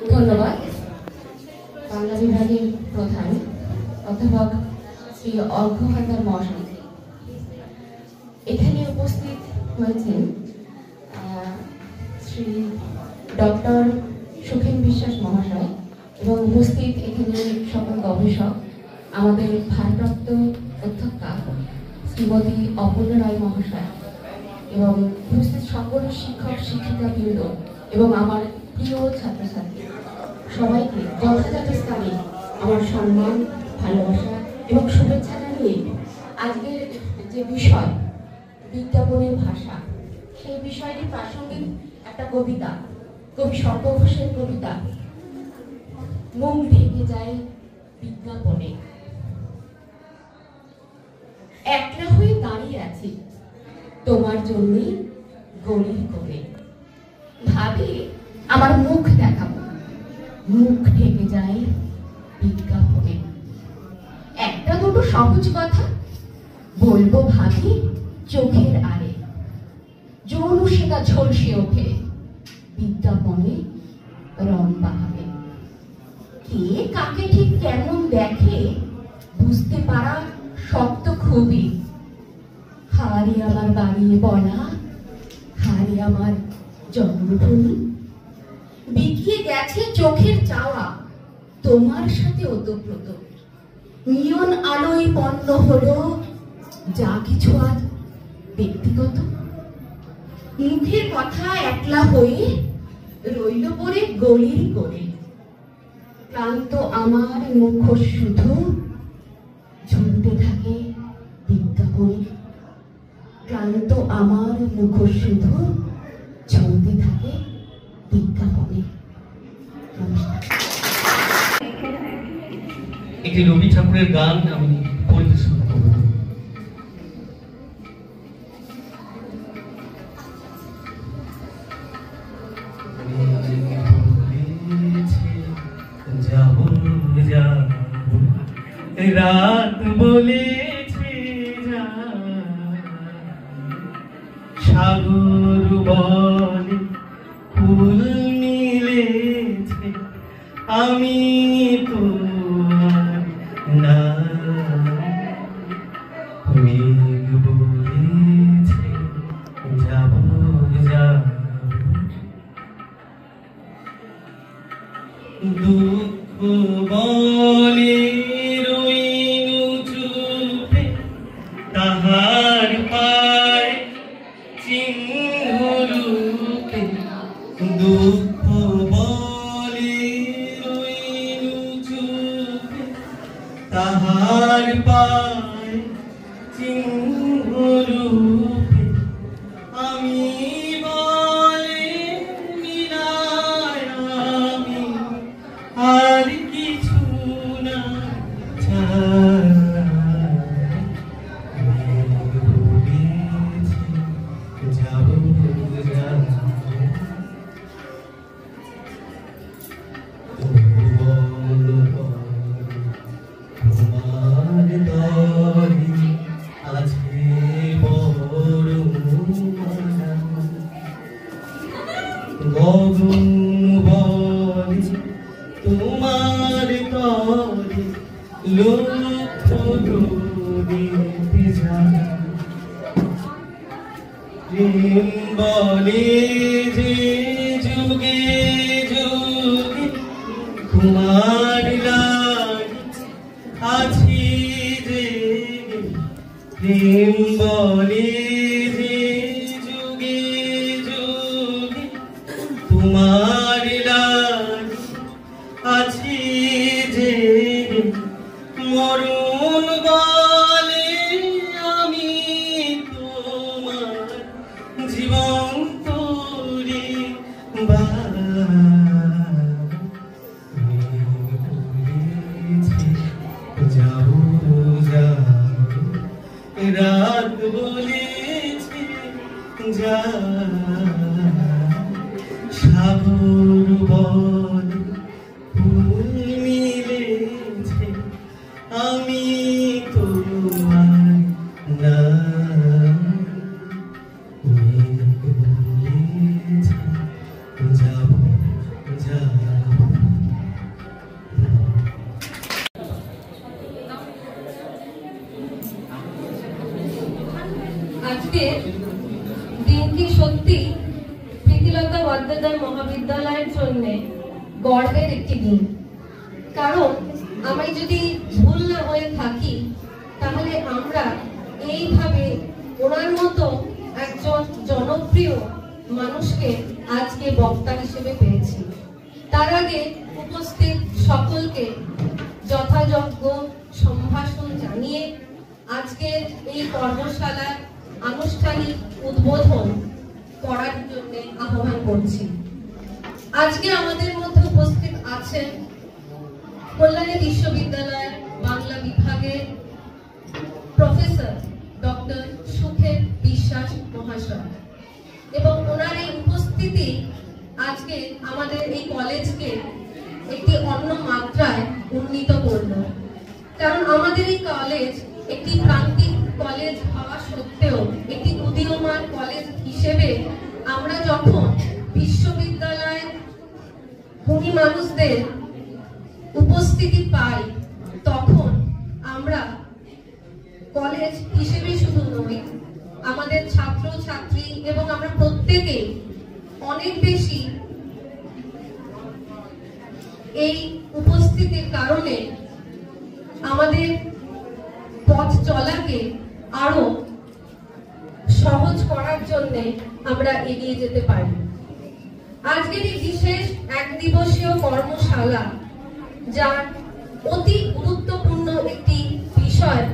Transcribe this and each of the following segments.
ধন্যবাদ বাংলা বিভাগের প্রধান অধ্যাপক শ্রী অর্ঘ্য হালদার মহাশয়। এখানে উপস্থিত হয়েছেন শ্রী ডক্টর সুখেন বিশ্বাস মহাশয় এবং উপস্থিত এখানে সকল গবেষক, আমাদের ভারপ্রাপ্ত অধ্যক্ষা শ্রীমতী অপর্ণা রায় মহাশয় এবং উপস্থিত সকল শিক্ষক শিক্ষিকাবৃন্দ এবং আমার প্রিয় ছাত্রছাত্রী সবাইকে যথাযথ স্থানে আমার সম্মান, ভালোবাসা এবং শুভেচ্ছা জানিয়ে আজকের যে বিষয় বিজ্ঞাপনের ভাষা, সেই বিষয়টি প্রাসঙ্গিক একটা কবিতা, কবি শঙ্খ ঘোষের কবিতা মুখ ঢেকে যায় বিজ্ঞাপনে। একলা হয়ে দাঁড়িয়ে আছি তোমার জন্যই গলির কোণে, ভাবি আমার মুখ দেখাবো, মুখ ঢেকে যায় বিজ্ঞাপনে। একটা দুটো সহজ কথা বলবো ভাবি চোখের আড়ে, যৌন সেটা ঝলসে ওঠে বিজ্ঞাপনে রং বাহাবে। কে কাকে ঠিক কেমন দেখে বুঝতে পারা শক্ত খুবই, হারে আমার বাড়িয়ে বলা, হারে আমার জন্মভূমি। বিকিয়ে গেছে চোখের চাওয়া তোমার সাথে ওতপ্রোত, নিয়ন আলোয় পণ্য হলো যা কিছু আজ ব্যক্তিগত। মুখের কথা একলা হয়ে রইল পরে গলির কোণে, ক্লান্ত আমার মুখ শুধু ঝুলতে থাকে বিজ্ঞাপনে, ক্লান্ত আমার মুখ শুধু ঝুলতে থাকে বিজ্ঞাপনে। একটি রবি ঠাকুরের গান আমি পরিবেশন করব। রাত বলেছে সাগর বলে ফুল মিলেছে, আমি তো না। মেঘ বলেছে যাব যাব, দুঃখ বলে রইনু চুপে, তাহার পায় চিহ্ন রূপে। দুঃখ বলে রইনু চুপে, তাহার পায় চিহ্ন রূপে। আমি বলে মিলায় আমি আর কিছু না চাই। যাব যাব, তোমার দরে আছে বড় মায়া। গগন বলে তোমার তরে লক্ষ দিতে যায়। প্রেম বলে যে যুগে যুগে তোমার লাগি আছি যে। প্রেম বলে যে যুগে যুগে তোমার লাগি আছি যে। মরণ বলে আমি তোমার জীবন তোরে যাব যাব, রাত বলেছে যা। সাগর বলে ফুল মিলেছে, আমি তোমার না। মেঘ বলেছে যাব যাব। আজকে দিনটি সত্যি প্রীতিলতা বন্দ্যোপাধ্যায় মহাবিদ্যালয়ের জন্য গর্বের একটি দিন। কারণ আমি যদি ভুল না হয়ে থাকি তাহলে আমরা এইভাবে ওনার মতো একজন জনপ্রিয় মানুষকে আজকে বক্তা হিসেবে পেয়েছি। তার আগে উপস্থিত সকলকে যথাযোগ্য সম্ভাষণ জানিয়ে আজকের এই কর্মশালার আনুষ্ঠানিক উদ্বোধন করার জন্য আহ্বান করছি। আজকে আমাদের মধ্যে উপস্থিত আছেন কল্যাণী বিশ্ববিদ্যালয়ের বাংলা বিভাগের প্রফেসর ডক্টর সুখেন বিশ্বাস মহাশয়, এবং ওনার এই উপস্থিতি আজকে আমাদের এই কলেজকে একটি অন্য মাত্রায় উন্নীত করল। কারণ আমাদের এই কলেজ একটি প্রান্তিক কলেজ হওয়া সত্ত্বেও একটি উদীয়মান কলেজ হিসেবে আমরা যখন বিশ্ববিদ্যালয়ে গুণী মানুষদের উপস্থিতি পাই তখন আমরা কলেজ হিসেবে শুধু নই, আমাদের ছাত্র ছাত্রী এবং আমরা প্রত্যেকে অনেক বেশি এই উপস্থিতির কারণে আমাদের পথ চলাকে আরো সহজ করার জন্য আমরা এগিয়ে যেতে পারি। আজকের এই বিশেষ এক দিবসীয় কর্মশালা যার অতি গুরুত্বপূর্ণ একটি বিষয়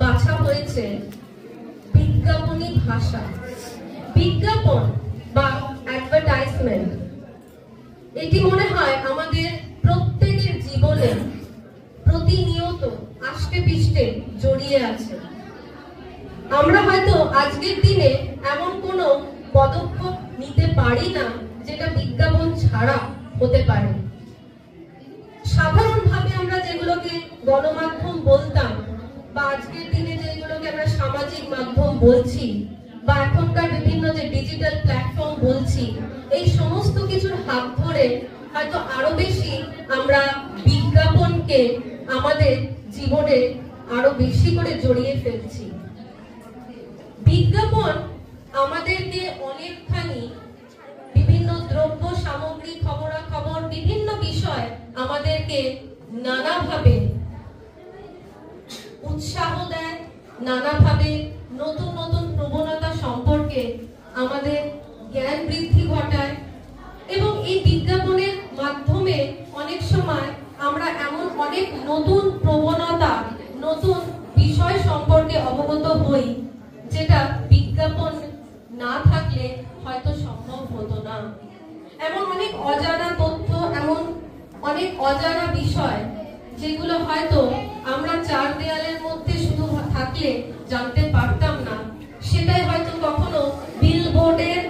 বাছা হয়েছে বিজ্ঞাপনী ভাষা। বিজ্ঞাপন বা অ্যাডভার্টাইজমেন্ট এটি মনে হয় আমাদের প্রত্যেকের জীবনে প্রতিনিয়ত আষ্টে পৃষ্ঠে জড়িয়ে আছে। আমরা হয়তো আজকের দিনে এমন কোনো পদক্ষেপ নিতে পারি না যেটা বিজ্ঞাপন ছাড়া হতে পারে। সাধারণভাবে আমরা যেগুলোকে গণমাধ্যম বলতাম বা আজকের দিনে যেগুলোকে আমরা সামাজিক মাধ্যম বলছি বা এখনকার বিভিন্ন যে ডিজিটাল প্ল্যাটফর্ম বলছি, এই সমস্ত কিছুর হাত ধরে হয়তো আরো বেশি আমরা বিজ্ঞাপনকে আমাদের জীবনে আরো বেশি করে জড়িয়ে ফেলছি। বিজ্ঞাপন আমাদেরকে অনেকখানি বিভিন্ন দ্রব্য সামগ্রী, খবরাখবর, বিভিন্ন বিষয় আমাদেরকে নানাভাবে উৎসাহ দেয়, নানাভাবে নতুন নতুন প্রবণতা সম্পর্কে আমাদের জ্ঞান বৃদ্ধি ঘটায়। এবং এই বিজ্ঞাপনের মাধ্যমে অনেক সময় আমরা এমন অনেক নতুন প্রবণতা, নতুন বিষয় সম্পর্কে অবগত হই যেটা বিজ্ঞাপন না থাকলে হয়তো সম্ভব হতো না। এমন অনেক অজানা তথ্য, এমন অনেক অজানা বিষয় যেগুলো হয়তো আমরা চার দেয়ালের মধ্যে শুধু থাকলে জানতে পারতাম না, সেটাই হয়তো কখনো বিলবোর্ডের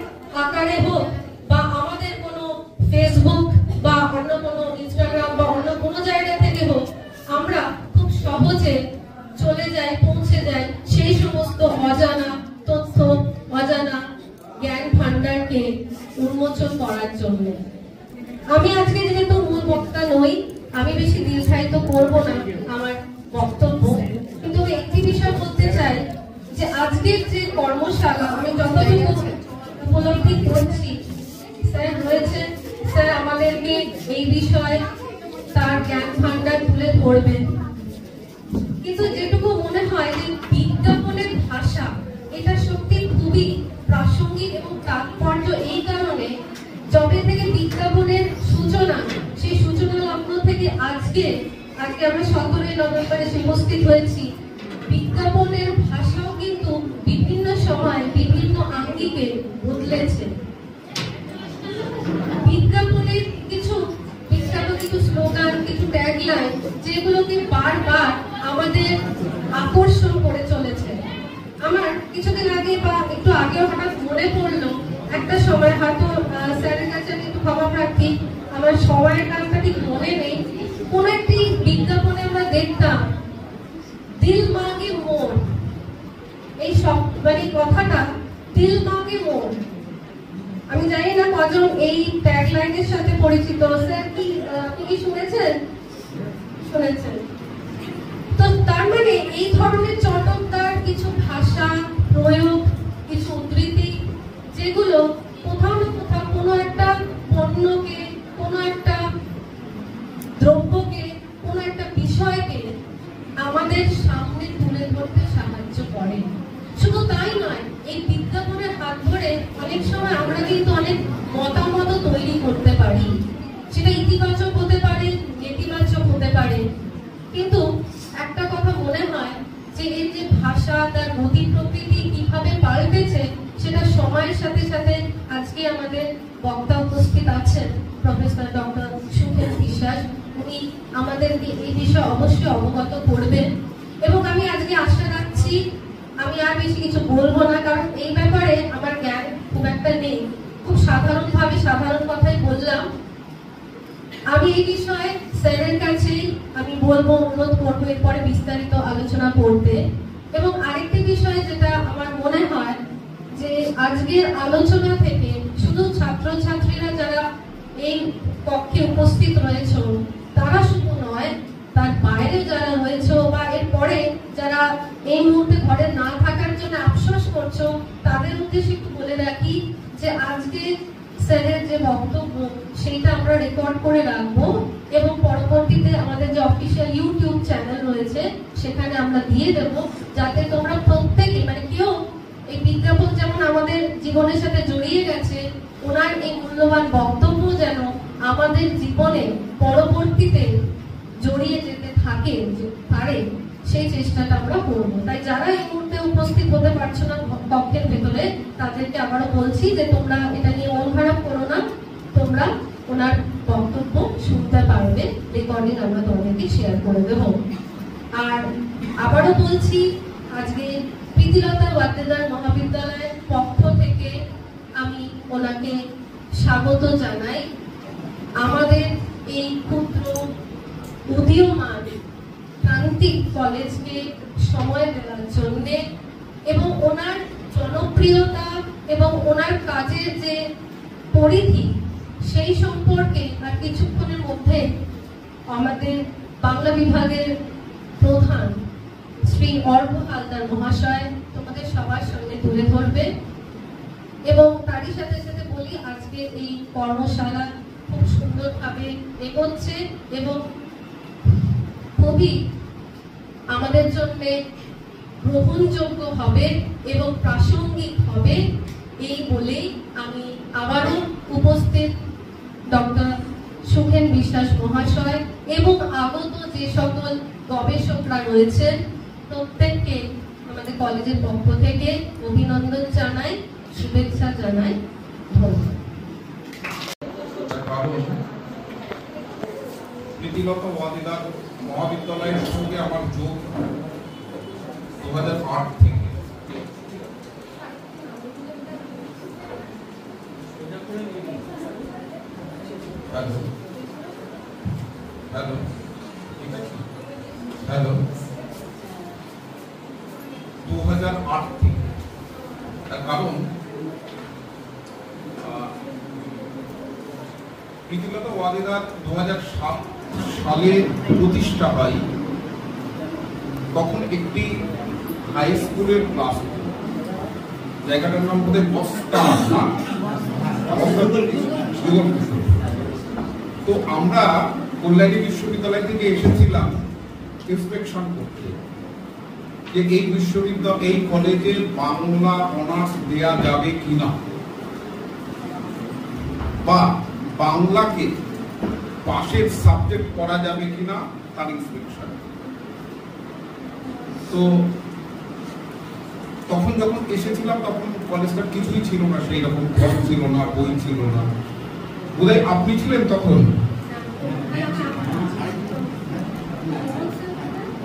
আকারে হোক বা আমাদের কোনো ফেসবুক বা অন্য কোনো ইনস্টাগ্রাম বা অন্য কোনো জায়গা থেকে হোক, আমরা খুব সহজে চলে যাই, পৌঁছে যাই সেই সমস্ত অজানা তথ্য, অজানা জ্ঞান ভান্ডারকে উন্মোচন করার জন্য। আমি আজকে যেহেতু মূল বক্তা নই, আমি বেশি দীর্ঘায়িত করব না আমার বক্তব্য, কিন্তু একটি বিষয় বলতে চাই যে আজকের যে কর্মশালা আমি যতটুকু উপলব্ধি করছি, স্যার রয়েছেন, স্যার আমাদেরকে এই বিষয়ে তার জ্ঞান ভান্ডার তুলে ধরবেন। কিন্তু যেটুকু মনে হয় যে বিজ্ঞাপনের ভাষা এটা সত্যি খুবই প্রাসঙ্গিক এবং তাৎপর্য এই কারণে, যবে থেকে বিজ্ঞাপনের সূচনা, সেই সূচনা লগ্ন থেকে আজকে আমরা 17 নভেম্বরে উপস্থিত হয়েছি, বিজ্ঞাপনের ভাষাও কিন্তু বিভিন্ন সময় বিভিন্ন আঙ্গিকে বদলেছে। বিজ্ঞাপনের কিছু বিখ্যাত কিছু স্লোগান, কিছু ট্যাগলাইন যেগুলোকে বারবার আমাদের আকর্ষণ করে চলেছে। আমার কিছুদিন আগে বা একটু আগেও হঠাৎ মনে পড়লো, একটা সময় হয়তো স্যারের কাছে আমি একটু ক্ষমা প্রার্থী, আমার সময়ের নামটা ঠিক মনে নেই, কোন একটি বিজ্ঞাপনে আমরা দেখতাম দিল মাগে মোর, এই সব মানে কথাটা দিল মাগে মোর। আমি জানি না কজন এই ট্যাগলাইনের সাথে পরিচিত। স্যার কি শুনেছেন? শুনেছেন। তো তার মানে এই ধরনের চটকদার কিছু ভাষা, প্রয়োগ, কিছু উদ্ধৃতি, যেগুলো কোথাও না কোথাও কোনো একটা পণ্যকে, কোনো একটা দ্রব্যকে, কোনো একটা বিষয়কে আমাদের সামনে তুলে ধরতে সাহায্য করে। শুধু তাই নয়, এই বিজ্ঞাপনের হাত ধরে অনেক সময় আমরা কিন্তু অনেক মতামত তৈরি করতে পারি। সেটা ইতিবাচক হতে পারে, নেতিবাচক হতে পারে। কিন্তু একটা কথা মনে হয় যে এর যে ভাষা, তার গতি প্রকৃতি কিভাবে পাল্টেছে, সেটা সময়ের সাথে সাথে আজকে আমাদের বক্তা উপস্থিত আছেন প্রফেসর ডক্টর সুখেন বিশ্বাস। উনি আমাদেরকে এই বিষয়ে অবশ্যই অবগত করবেন এবং আমি আজকে আশা রাখছি, আমি আর বেশি কিছু বলবো না, কারণ এই ব্যাপারে আমার জ্ঞান খুব একটা নেই। খুব সাধারণভাবে সাধারণ কথাই বললাম। আমি এই বিষয়ে স্যারের কাছেই আমি বলবো, অনুরোধ করবো এরপরে বিস্তারিত আলোচনা করতে। এবং আরেকটি বিষয় যেটা আমার মনে হয় যে আজকের আলোচনা থেকে শুধু ছাত্রছাত্রীরা যারা এই কক্ষে উপস্থিত রয়েছে তারা শুধু নয়, তার বাইরে যারা রয়েছে বা এরপরে যারা এই মুহূর্তে ঘরে না থাকার জন্য আফসোস করছো, তাদের উদ্দেশ্যে একটু বলে রাখি যে আজকে স্যারের যে বক্তব্য সেইটা আমরা রেকর্ড করে রাখবো এবং পরবর্তীতে আমাদের যে অফিসিয়াল ইউটিউব চ্যানেল রয়েছে সেখানে আমরা দিয়ে দেব, যাতে তোমরা প্রত্যেকে, মানে কেউ, এই বিজ্ঞাপন যেমন আমাদের জীবনের সাথে জড়িয়ে গেছে, ওনার এই মূল্যবান বক্তব্য যেন আমাদের জীবনে পরবর্তীতে জড়িয়ে যেতে থাকে পারে, সেই চেষ্টাটা আমরা করব। তাই যারা এই মুহূর্তে উপস্থিত হতে পারছো না কক্ষের ভেতরে, তাদেরকে আবারও বলছি যে তোমরা এটা নিয়ে মন খারাপ করো না, তোমরা ওনার বক্তব্য শুনতে পারবে, রেকর্ডিং আমরা তোমাদেরকে শেয়ার করে দেব। আর আবারও বলছি, আজকে প্রীতিলতা ওয়াদ্দেদার মহাবিদ্যালয়ের পক্ষ থেকে আমি ওনাকে স্বাগত জানাই আমাদের এই ক্ষুদ্র উদীয়মান প্রান্তিক কলেজকে সময় দেওয়ার জন্য এবং ওনার জনপ্রিয়তা এবং ওনার কাজের যে পরিধি সেই সম্পর্কে আর কিছুক্ষণের মধ্যে আমাদের বাংলা বিভাগের প্রধান শ্রী অর্ঘ হালদার মহাশয় তোমাদের সবার সামনে তুলে ধরবে। এবং তারই সাথে সাথে বলি, আজকে এই কর্মশালা খুব সুন্দরভাবে এগোচ্ছে এবং খুবই আমাদের জন্য গ্রহণযোগ্য হবে এবং প্রাসঙ্গিক হবে, এই বলেই আমি আবারও উপস্থিত ডক্টর সুখেন বিশ্বাস মহাশয় এবং আগত যে সকল গবেষকরা রয়েছেন প্রত্যেককে আমাদের কলেজের পক্ষ থেকে অভিনন্দন জানাই, শুভেচ্ছা জানাই। ধন্যবাদ। প্রীতিলতা ওয়াদ্দেদার মহাবিদ্যালয়ের সঙ্গে আমার যোগ 2008 থেকে। হ্যালো হ্যালো হ্যালো 2008 থেকে। তার কারণ প্রীতিলতা ওয়াদ্দেদার 2007 সালে প্রতিষ্ঠা হয়। তখন একটি হাই স্কুলের ক্লাস, জায়গাটার নাম বোধ হয় বস্তা। তো আমরা কল্যাণী বিশ্ববিদ্যালয় থেকে এসেছিলাম ইন্সপেকশন করতে যে এই বিশ্ববিদ্যালয়, এই কলেজে বাংলা অনার্স দেয়া যাবে কিনা বা বাংলাকে পাশের সাবজেক্ট করা যাবে কিনা তার ইন্সপেকশন। তো তখন যখন এসেছিলাম তখন কলেজটা কিছুই ছিল না, সেই রকম ফর্ম ছিল না, বই ছিল না। বোধহয় আপনি ছিলেন তখন?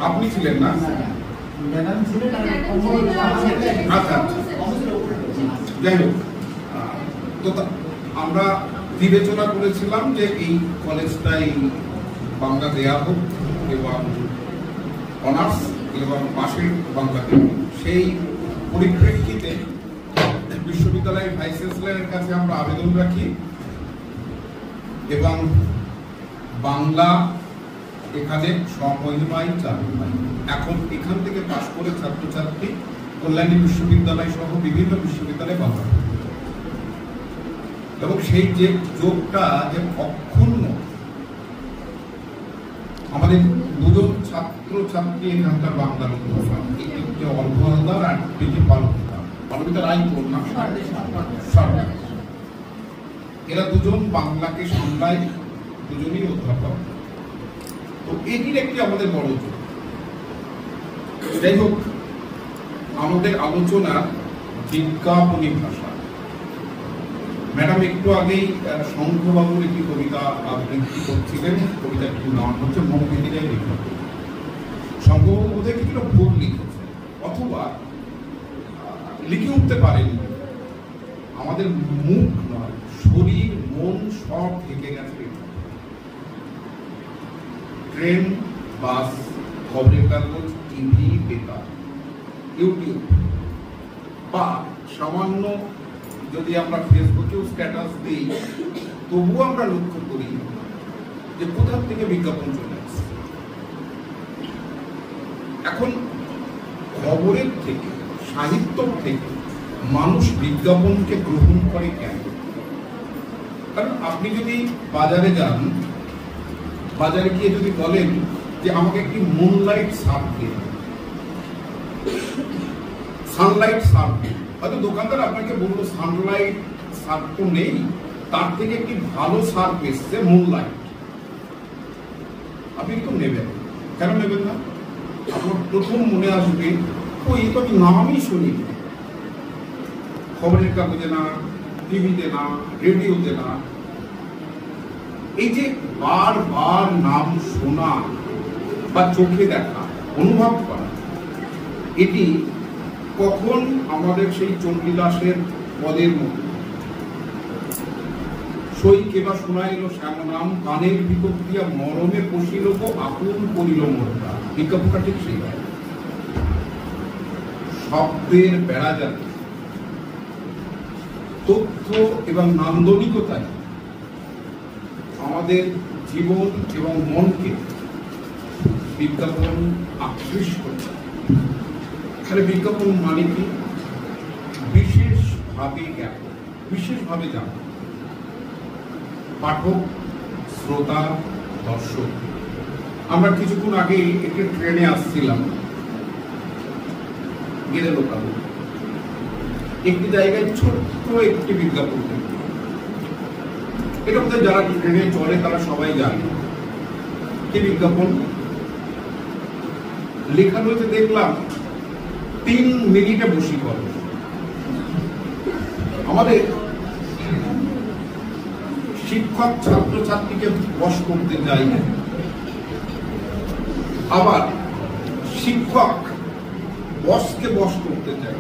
আপনি ছিলেন না? আচ্ছা, যাই হোক, তো আমরা বিবেচনা করেছিলাম যে এই কলেজটাই বাংলা দেয়া হোক এবং অনার্স এবং পাশের বাংলা দেওয়া। সেই পরিপ্রেক্ষিতে বিশ্ববিদ্যালয়ের ভাইস চ্যান্সেলরের কাছে আমরা আবেদন রাখি এবং বাংলা এখানে স্বমহিমায় চালু হয়। এখন এখান থেকে পাশ করে ছাত্রছাত্রী কল্যাণী বিশ্ববিদ্যালয় সহ বিভিন্ন বিশ্ববিদ্যালয়ে বাংলা, এবং সেই যে যোগটা যে অক্ষুণ্ণ। আমাদের দুজন ছাত্র ছাত্রী এখানকার বাংলার অধ্যাপক, একটি হচ্ছে অর্ঘ হালদার আর একটি পালবিতা রায় কন্যা সরকার। এরা দুজন বাংলাকে সামলায়, দুজনই অধ্যাপক। তো এটির একটি আমাদের বড় যোগ। যাই হোক, আমাদের আলোচনা বিজ্ঞাপনী ভাষা। ম্যাডাম একটু আগেই শঙ্খবাবুর একটি কবিতা আবৃত্তি করছিলেন, কবিতাটির নাম হচ্ছে মন ভেঙে যায় বিজ্ঞাপন। শঙ্খবাবু বোধহয় কিছুটা ভুল লিখেছে, অথবা লিখে উঠতে পারেন। আমাদের মুখ নয়, শরীর মন সব থেকে গেছে। ট্রেন, বাস, খবরের কাগজ, টিভি, পেপার, ইউটিউব, বা সামান্য যদি আমরা ফেসবুকেও স্ট্যাটাস দিই, তবুও আমরা লক্ষ্য করি যে কোথা থেকে বিজ্ঞাপন চলে আসছে। এখন খবরের থেকে, সাহিত্য থেকে মানুষ বিজ্ঞাপনকে গ্রহণ করে কেন? কারণ আপনি যদি বাজারে যান, বাজারে গিয়ে যদি বলেন যে আমাকে একটি মুনলাইট সার্ফ দিন, সানলাইট সার্ফ দিন, হয়তো দোকানদার আপনাকে বললো সানলাইট সার্ফ তো নেই, তার থেকে একটি ভালো সার্ফ এসছে মুনলাইট, আপনি কিন্তু নেবেন। কেন নেবেন না? আপনার প্রথম মনে আসবে ওই তো আমি নামই শুনি, খবরের কাগজে না, টিভিতে না, রেডিওতে না। এই যে বারবার নাম শোনা বা চোখে দেখা, অনুভব করা, এটি কখন আমাদের সেই চণ্ডীদাসের পদের মতো সই কেবা শোনা এলো শ্যামনাম, কানের ভিতর দিয়া মরমে পশিল গো আকুল করিল মোরটা। বিজ্ঞাপনটা ঠিক সেই শব্দের বেড়া জাতি, তথ্য এবং নান্দনিকতায় আমাদের জীবন এবং মনকে বিজ্ঞাপন আকৃষ্ট করে। তাহলে বিজ্ঞাপন মানে কি? বিশেষভাবে জ্ঞাপন, বিশেষভাবে জানা। পাঠক, শ্রোতা, দর্শক। আমরা কিছুক্ষণ আগে একটি ট্রেনে আসছিলাম, গেলে লোকাল একটি জায়গায় ছোট্ট একটি বিজ্ঞাপন, এটা বোধহয় যারা ট্রেনে চলে তারা সবাই জানে। কি বিজ্ঞাপন লেখা রয়েছে দেখলাম, 3 মিনিটে বশীকরণ। আমাদের শিক্ষক ছাত্রছাত্রীকে বশ করতে যায়, আবার শিক্ষক বসকে বশ করতে চায়,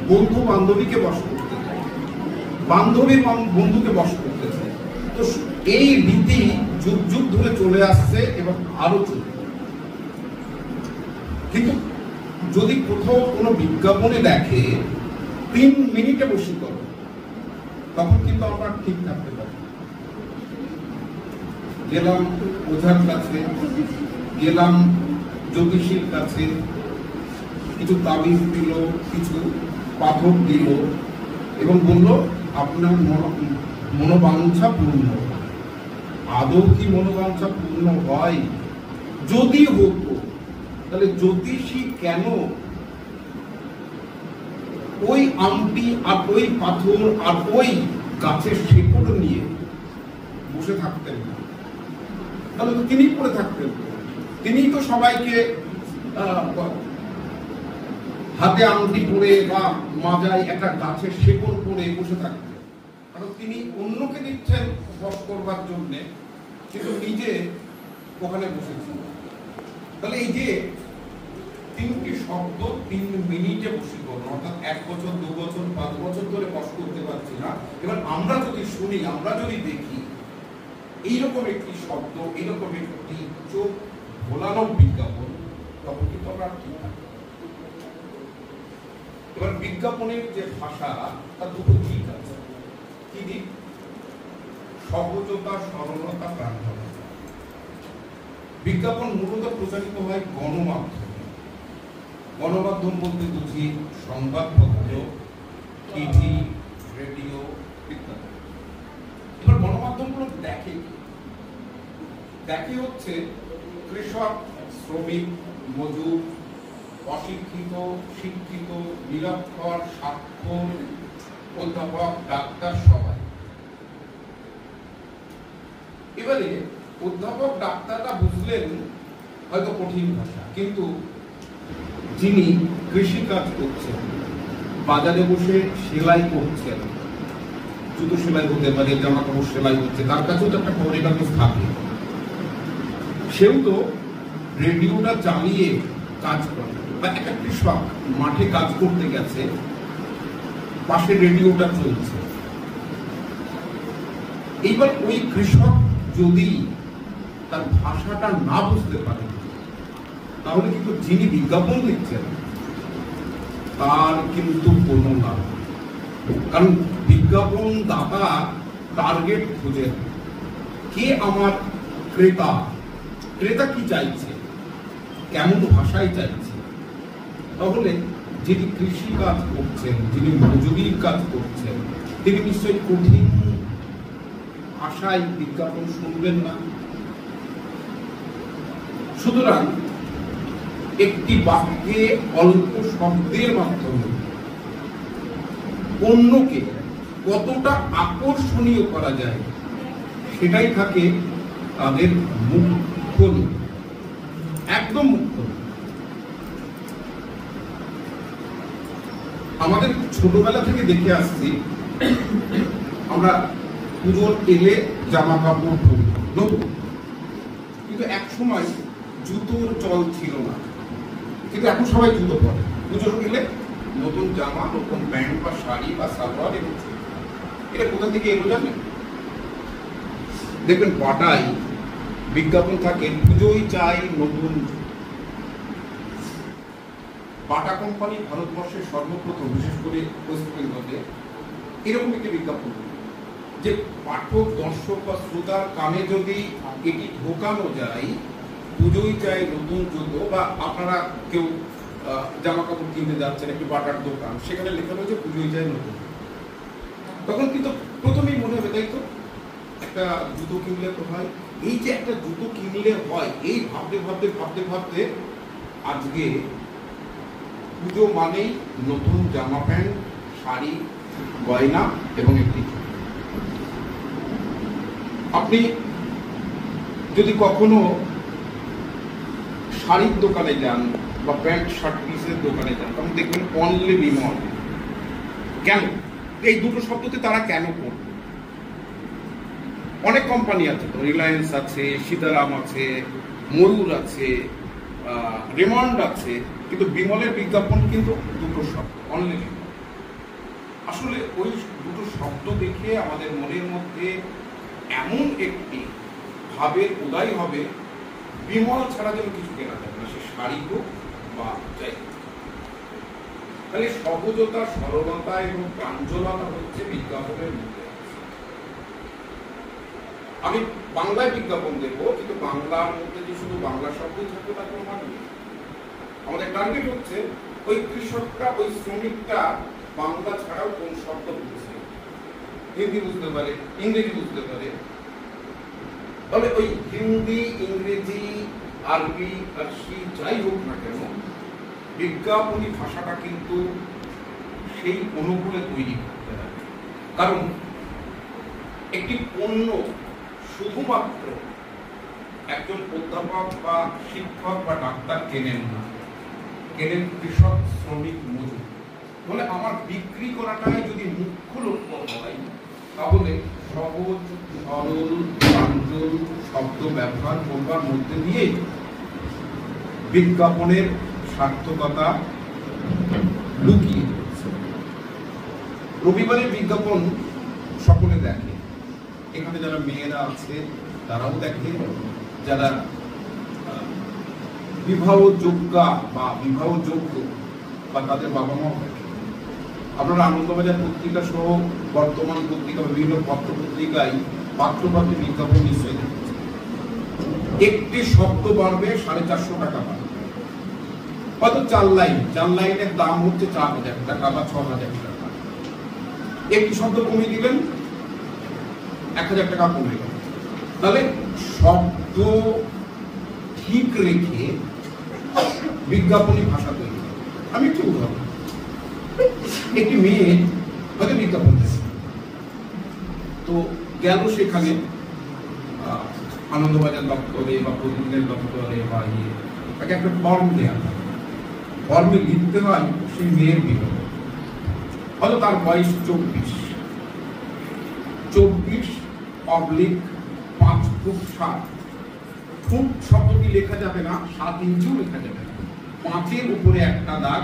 বন্ধু বান্ধবীকে বশ করতে চায়, বান্ধবী বন্ধুকে বশ করতে চায়। তো এই রীতি যুগ যুগ ধরে চলে আসছে এবং আরো চলবে। কিন্তু যদি কোথাও কোনো বিজ্ঞাপনে দেখে 3 মিনিটে বশীকরণ, তখন কিন্তু আমরা ঠিক থাকতে পারি। গেলাম ওঝার কাছে, গেলাম জ্যোতিষীর কাছে, কিছু তাবিজ দিল, কিছু পাথর দিল এবং বলল আপনার মনোবাঞ্ছা পূর্ণ। আদৌ কি মনোবাঞ্ছা পূর্ণ হয়? যদি হতো তাহলে জ্যোতিষী কেন ওই আমটি আর ওই পাথর আর ওই গাছের শেকড় নিয়ে বসে থাকতেন না? তাহলে তো তিনি পড়ে থাকতেন, তিনি তো সবাইকে হাতে আংটি পরে বা মাজায় একটা গাছের শেকড় পরে বসে থাকতেন। কারণ তিনি অন্যকে দিচ্ছেন বশ করবার জন্যে, কিন্তু নিজে ওখানে বসেছেন। তাহলে এই যে 3টি শব্দ 3 মিনিটে বশীকরণ, অর্থাৎ 1 বছর 2 বছর 5 বছর ধরে বশ করতে পারছি না। এবার আমরা যদি শুনি, আমরা যদি দেখি এইরকম একটি শব্দ, এইরকম একটি চোখ ভোলানো বিজ্ঞাপন, তখন কিন্তু আমরা ঠিক থাকি। এবার বিজ্ঞাপনের যে ভাষা, তার দুটো দিক আছে। কি দিক? সহজতা, সরলতা, প্রাণবন্ত। বিজ্ঞাপন মূলত প্রচারিত হয় গণমাধ্যমে, গণমাধ্যম বলতে বুঝি সংবাদপত্র, টিভি, রেডিও ইত্যাদি। এবার গণমাধ্যমগুলো দেখে কি? দেখে হচ্ছে কৃষক, শ্রমিক, মজুর, অশিক্ষিত, শিক্ষিত, নিরক্ষর, স্বাক্ষর, অধ্যাপক, ডাক্তার সবাই। এবারে অধ্যাপক ডাক্তাররা বুঝলেন হয়তো কঠিন ভাষা, কিন্তু যিনি কৃষি কাজ করছেন, বাজারে বসে সেলাই করছেন, জুতো সেলাই হতে পারে, জামা কাপড় সেলাই হচ্ছে, তার কাছেও তো একটা খবরের কাগজ থাকে। সেও তো রেডিওটা চালিয়ে কাজ করে, বা একটা কৃষক মাঠে কাজ করতে গেছে, পাশে রেডিওটা চলছে। এইবার ওই কৃষক যদি তার ভাষাটা না বুঝতে পারে, তাহলে কিন্তু যিনি বিজ্ঞাপন লিখছেন তার কিন্তু কোনো লাভ নেই। কারণ বিজ্ঞাপন দাতা টার্গেট খুঁজে, কে আমার ক্রেতা, ক্রেতা কি চাইছে, কেমন ভাষায় চাইছে। তাহলে যিনি কৃষি কাজ করছেন, যিনি মজুরির কাজ করছেন, তিনি নিশ্চয়ই কঠিন ভাষায় বিজ্ঞাপন শুনবেন না। সুতরাং একটি বাক্যে অল্প শব্দের মাধ্যমে অন্যকে কতটা আকর্ষণীয় করা যায়, সেটাই থাকে তাদের মুখ্য, একদম মুখ্য। আমাদের ছোটবেলা থেকে দেখে আসছি, আমরা পুজোর এলে জামা কাপড় পরি নতুন, কিন্তু এক সময় জুতোর চল ছিল না, কিন্তু এখন সবাই জুতো পরে। পুজোর এলে নতুন জামা, নতুন প্যান্ট বা শাড়ি বা সালোয়ার, এবং এটা কোথা থেকে এলো জানেন? দেখবেন পাটায় বিজ্ঞাপন থাকে, পুজোই চাই নতুন। বাটা কোম্পানি ভারতবর্ষের সর্বপ্রথম, বিশেষ করে ওয়েস্ট বেঙ্গলে, এরকম একটি বিজ্ঞাপন, যে পাঠক, দর্শক বা শ্রোতার কানে যদি এটি ঢোকানো যায়, পুজোই চাই নতুন জুতো, বা আপনারা কেউ জামা কাপড় কিনতে যাচ্ছেন একটি বাটার দোকান, সেখানে লেখা রয়েছে পুজোই চাই নতুন, তখন কিন্তু প্রথমেই মনে হবে, তাই তো, একটা জুতো কিনলে তো হয়। এই যে একটা জুতো কিনলে হয়, এই ভাবতে ভাবতে ভাবতে ভাবতে আজকে পুজো মানেই নতুন জামা প্যান্ট, শাড়ি, গয়না এবং একটি। আপনি যদি কখনো শাড়ির দোকানে যান বা প্যান্ট শার্ট পিসের দোকানে যান, তখন দেখবেন অনলি বিমল। কেন? এই দুটো শব্দতে তারা কেন করবে? অনেক কোম্পানি আছে, রিলায়েন্স আছে, সীতারাম আছে, ময়ূর আছে, রেমন্ড আছে, কিন্তু বিমলের বিজ্ঞাপন কিন্তু দুটো শব্দ, অনলি বিমল। আসলে ওই দুটো শব্দ দেখে আমাদের মনের মধ্যে এমন একটি ভাবের উদয় হবে, বিমল ছাড়া যেন কিছু কেনা যাবে না, সে শাড়ি হোক বা যাই। তাহলে সহজতা, সরলতা এবং প্রাঞ্জলতা হচ্ছে বিজ্ঞাপনের মধ্যে। আমি বাংলায় বিজ্ঞাপন দেব, কিন্তু বাংলার মধ্যে যে শুধু বাংলা শব্দই থাকবে তা কোনো মানে নেই। আমাদের টার্গেট হচ্ছে ওই কৃষকটা, ওই শ্রমিকটা বাংলা ছাড়াও কোন শব্দ বুঝছে, হিন্দি বুঝতে পারে, ইংরেজি বুঝতে পারে। তবে ওই হিন্দি, ইংরেজি, আরবি, ফার্সি যাই হোক না কেন, বিজ্ঞাপনী ভাষাটা কিন্তু সেই অনুকূলে তৈরি করতে হবে। কারণ একটি পণ্য শুধুমাত্র একজন অধ্যাপক বা শিক্ষক বা ডাক্তার কেনেন না, কেনেন কৃষক, শ্রমিক, মজুর। বলে আমার বিক্রি করাটাই যদি মুখ্য লক্ষ্য হয়, তাহলে সহজ, সরল, প্রাঞ্জল শব্দ ব্যবহার করবার মধ্যে দিয়ে বিজ্ঞাপনের সার্থকতা লুকিয়ে রয়েছে। রবিবারের বিজ্ঞাপন সকলে দেখে, এখানে যারা মেয়েরা আছে তারাও দেখে, যারা বিবাহযোগ্যা বা বিবাহযোগ্য বা তাদের বাবা মাও দেখে। আপনারা আনন্দবাজার পত্রিকা সহ বর্তমান পত্রিকা, বিভিন্ন পত্র পত্রিকায় পাত্রপাত্রী বিজ্ঞাপন নিশ্চয়ই দেখেছে। একটি শব্দ বাড়বে 450 টাকা বাড়বে, হয়তো 4 লাইনের দাম হচ্ছে 4,000 টাকা বা 6,000 টাকা। একটি শব্দ কমিয়ে দিলেন, 1,000 টাকা কমে গেল। তাহলে শব্দ ঠিক রেখে বিজ্ঞাপনী ভাষা তৈরি। আমি একটু উদাহরণ, একটি মেয়ে হয়তো বিজ্ঞাপন দিচ্ছে, তো গেল সেখানে আনন্দবাজার দপ্তরে বা প্রতিদিনের দপ্তরে বা তাকে একটা ফর্ম দেওয়া হয়, ফর্মে লিখতে হয় সেই মেয়ের বিবরণ। হয়তো তার বয়স 24/5 ফুট শব্দটি লেখা যাবে না, 7 ইঞ্চিও লেখা যাবে না। 5-এর উপরে একটা দাগ,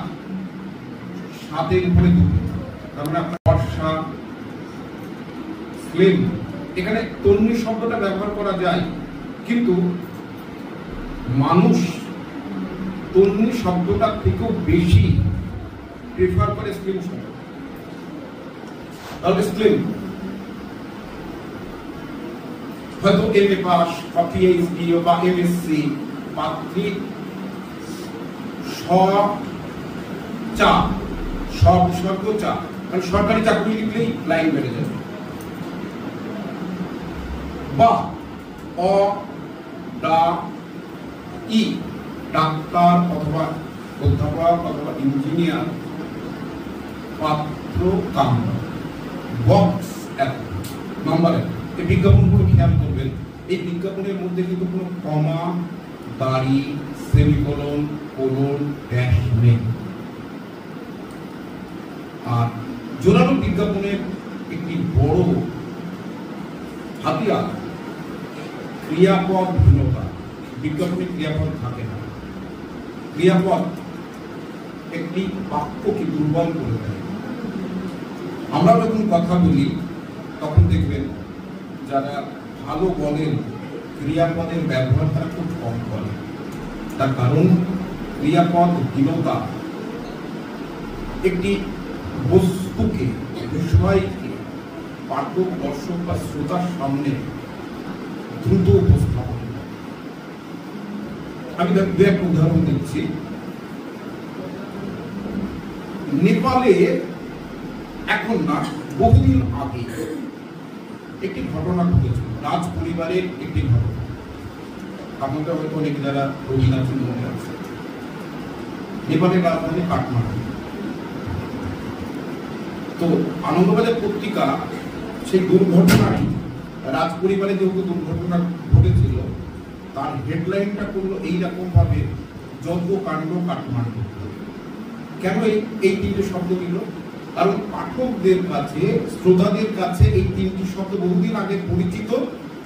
7-এর উপরে 2, তার মানে আপনার বর্ষা, স্লিম, এখানে তন্নি শব্দটা ব্যবহার করা যায়, কিন্তু মানুষ তন্নি শব্দটা থেকেও বেশি প্রেফার করে স্লিম শব্দ। তাহলে স্লিম হয়তো এমএ পাস বা পিএইচডি বা এমএসসি পাত্রী সর্ব চা, মানে সরকারি চাকরি লিখলেই লাইন বেড়ে যাবে। বা অ ডা ই ডাক্তার অথবা অধ্যাপক অথবা ইঞ্জিনিয়ার, পাত্র কাম, বক্স নাম্বার। এই বিজ্ঞাপনগুলো খেয়াল করবেন, এই বিজ্ঞাপনের মধ্যে কিন্তু কোনো কমা, দাড়ি, সেমিকোলন, কোলন, ড্যাশ নেই। আর জোরালো বিজ্ঞাপনের একটি বড় হাতিয়ার ক্রিয়াপদহীনতা। বিজ্ঞাপনে ক্রিয়াপদ থাকে না। ক্রিয়াপদ একটি বাক্যকে দুর্বল করে দেয়। আমরা যখন কথা বলি তখন দেখবেন যারা ভালো বলেন ক্রিয়াপদের ব্যবহার তারা খুব কম করে। তার কারণ ক্রিয়াপদহীনতা একটি বস্তুকে, বিষয়কে পাঠক, দর্শক বা শ্রোতার সামনে দ্রুত উপস্থাপন। আমি দু একটা উদাহরণ দিচ্ছি। নেপালে এখন না, বহুদিন আগে একটি ঘটনা ঘটেছিল, রাজ পরিবারের একটি ঘটনা। আপনাদের হয়তো অনেক যারা রবীন্দ্রনাথের মনে আছে। নেপালের রাজধানী কাঠমান্ডু। তো আনন্দবাজার পত্রিকা সেই দুর্ঘটনাটি, রাজ পরিবারে যেহেতু দুর্ঘটনা ঘটেছিল, তার হেডলাইনটা করলো এইরকম ভাবে, যজ্ঞ কাণ্ড কাঠমান্ডু। কেন এই 3টে শব্দ দিল? কারণ পাঠকদের কাছে, শ্রোতাদের কাছে এই 3টি শব্দ বহুদিন আগে পরিচিত।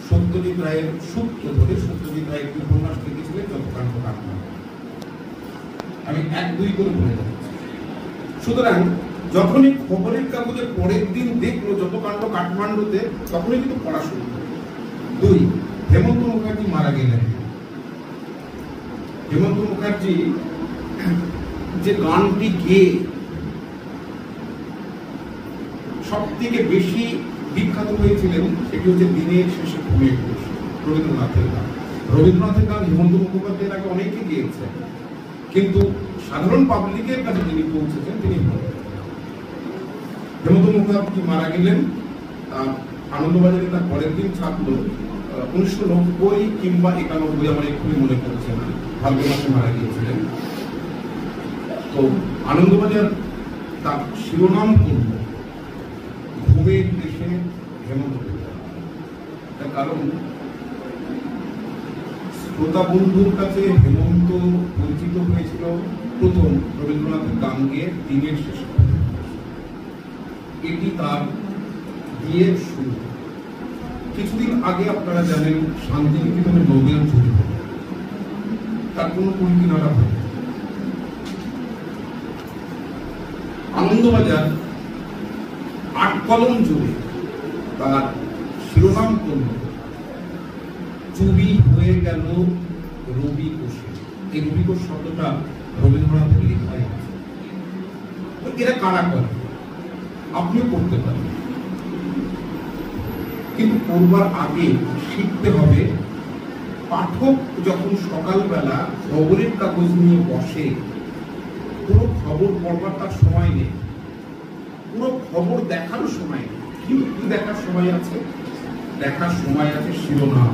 সত্যজিৎ রায়ের সূত্র ধরে সত্যজিৎ রায় একটি উপন্যাস লিখেছিলেন, যজ্ঞ কাণ্ড কাঠমান্ডু। আমি 1-2 করে বলে যাচ্ছি। সুতরাং যখনই খবরের কাগজে পরের দিন দেখলো যত কাণ্ড কাঠমান্ডুতে, তখনই কিন্তু পড়া শুরু করলো। 2, হেমন্ত মুখার্জি মারা গেলেন। হেমন্ত মুখার্জি যে গানটি গেয়ে সব থেকে বেশি বিখ্যাত হয়েছিলেন, সেটি হচ্ছে দিনের শেষে ঘুমে বসে, রবীন্দ্রনাথের গান। রবীন্দ্রনাথের গান হেমন্ত মুখোপাধ্যায়ের আগে অনেকে গিয়েছেন, কিন্তু সাধারণ পাবলিকের কাছে যিনি পৌঁছেছেন তিনি হেমন্ত মুখোপাধ্যায় মারা গেলেন। আনন্দবাজারে তার পরের দিন ছাপলো 1990 কিংবা 91, আমার এক্ষুনি মনে পড়ছে না, ভাগ্য মাসে মারা গিয়েছিলেন। তো আনন্দবাজার তার শিরোনাম করল ঘুমের দেশে হেমন্ত। তার কারণ শ্রোতা বন্ধুর কাছে হেমন্ত পরিচিত হয়েছিল প্রথম রবীন্দ্রনাথের গান গেয়ে দিনের শেষে। এটি তার বিয়ের শুরু। কিছুদিন আগে আপনারা জানেন শান্তিনিকেতনে নোবেল চুরি হল, তার কোনো পরিকিনারা হয়। আনন্দবাজার 8 কলম জুড়ে তার শিরোনাম করল চুরি হয়ে গেল রবি কোষে। এই রবি কোষ শব্দটা রবীন্দ্রনাথের লেখায় আছে। এরা কারা করে? আপনিও করতে পারেন, কিন্তু করবার আগে শিখতে হবে পাঠক যখন সকালবেলা খবরের কাগজ নিয়ে বসে পুরো খবর পড়বার তার সময় নেই, পুরো খবর দেখারও সময় নেই। কি দেখার সময় আছে? দেখার সময় আছে শিরোনাম।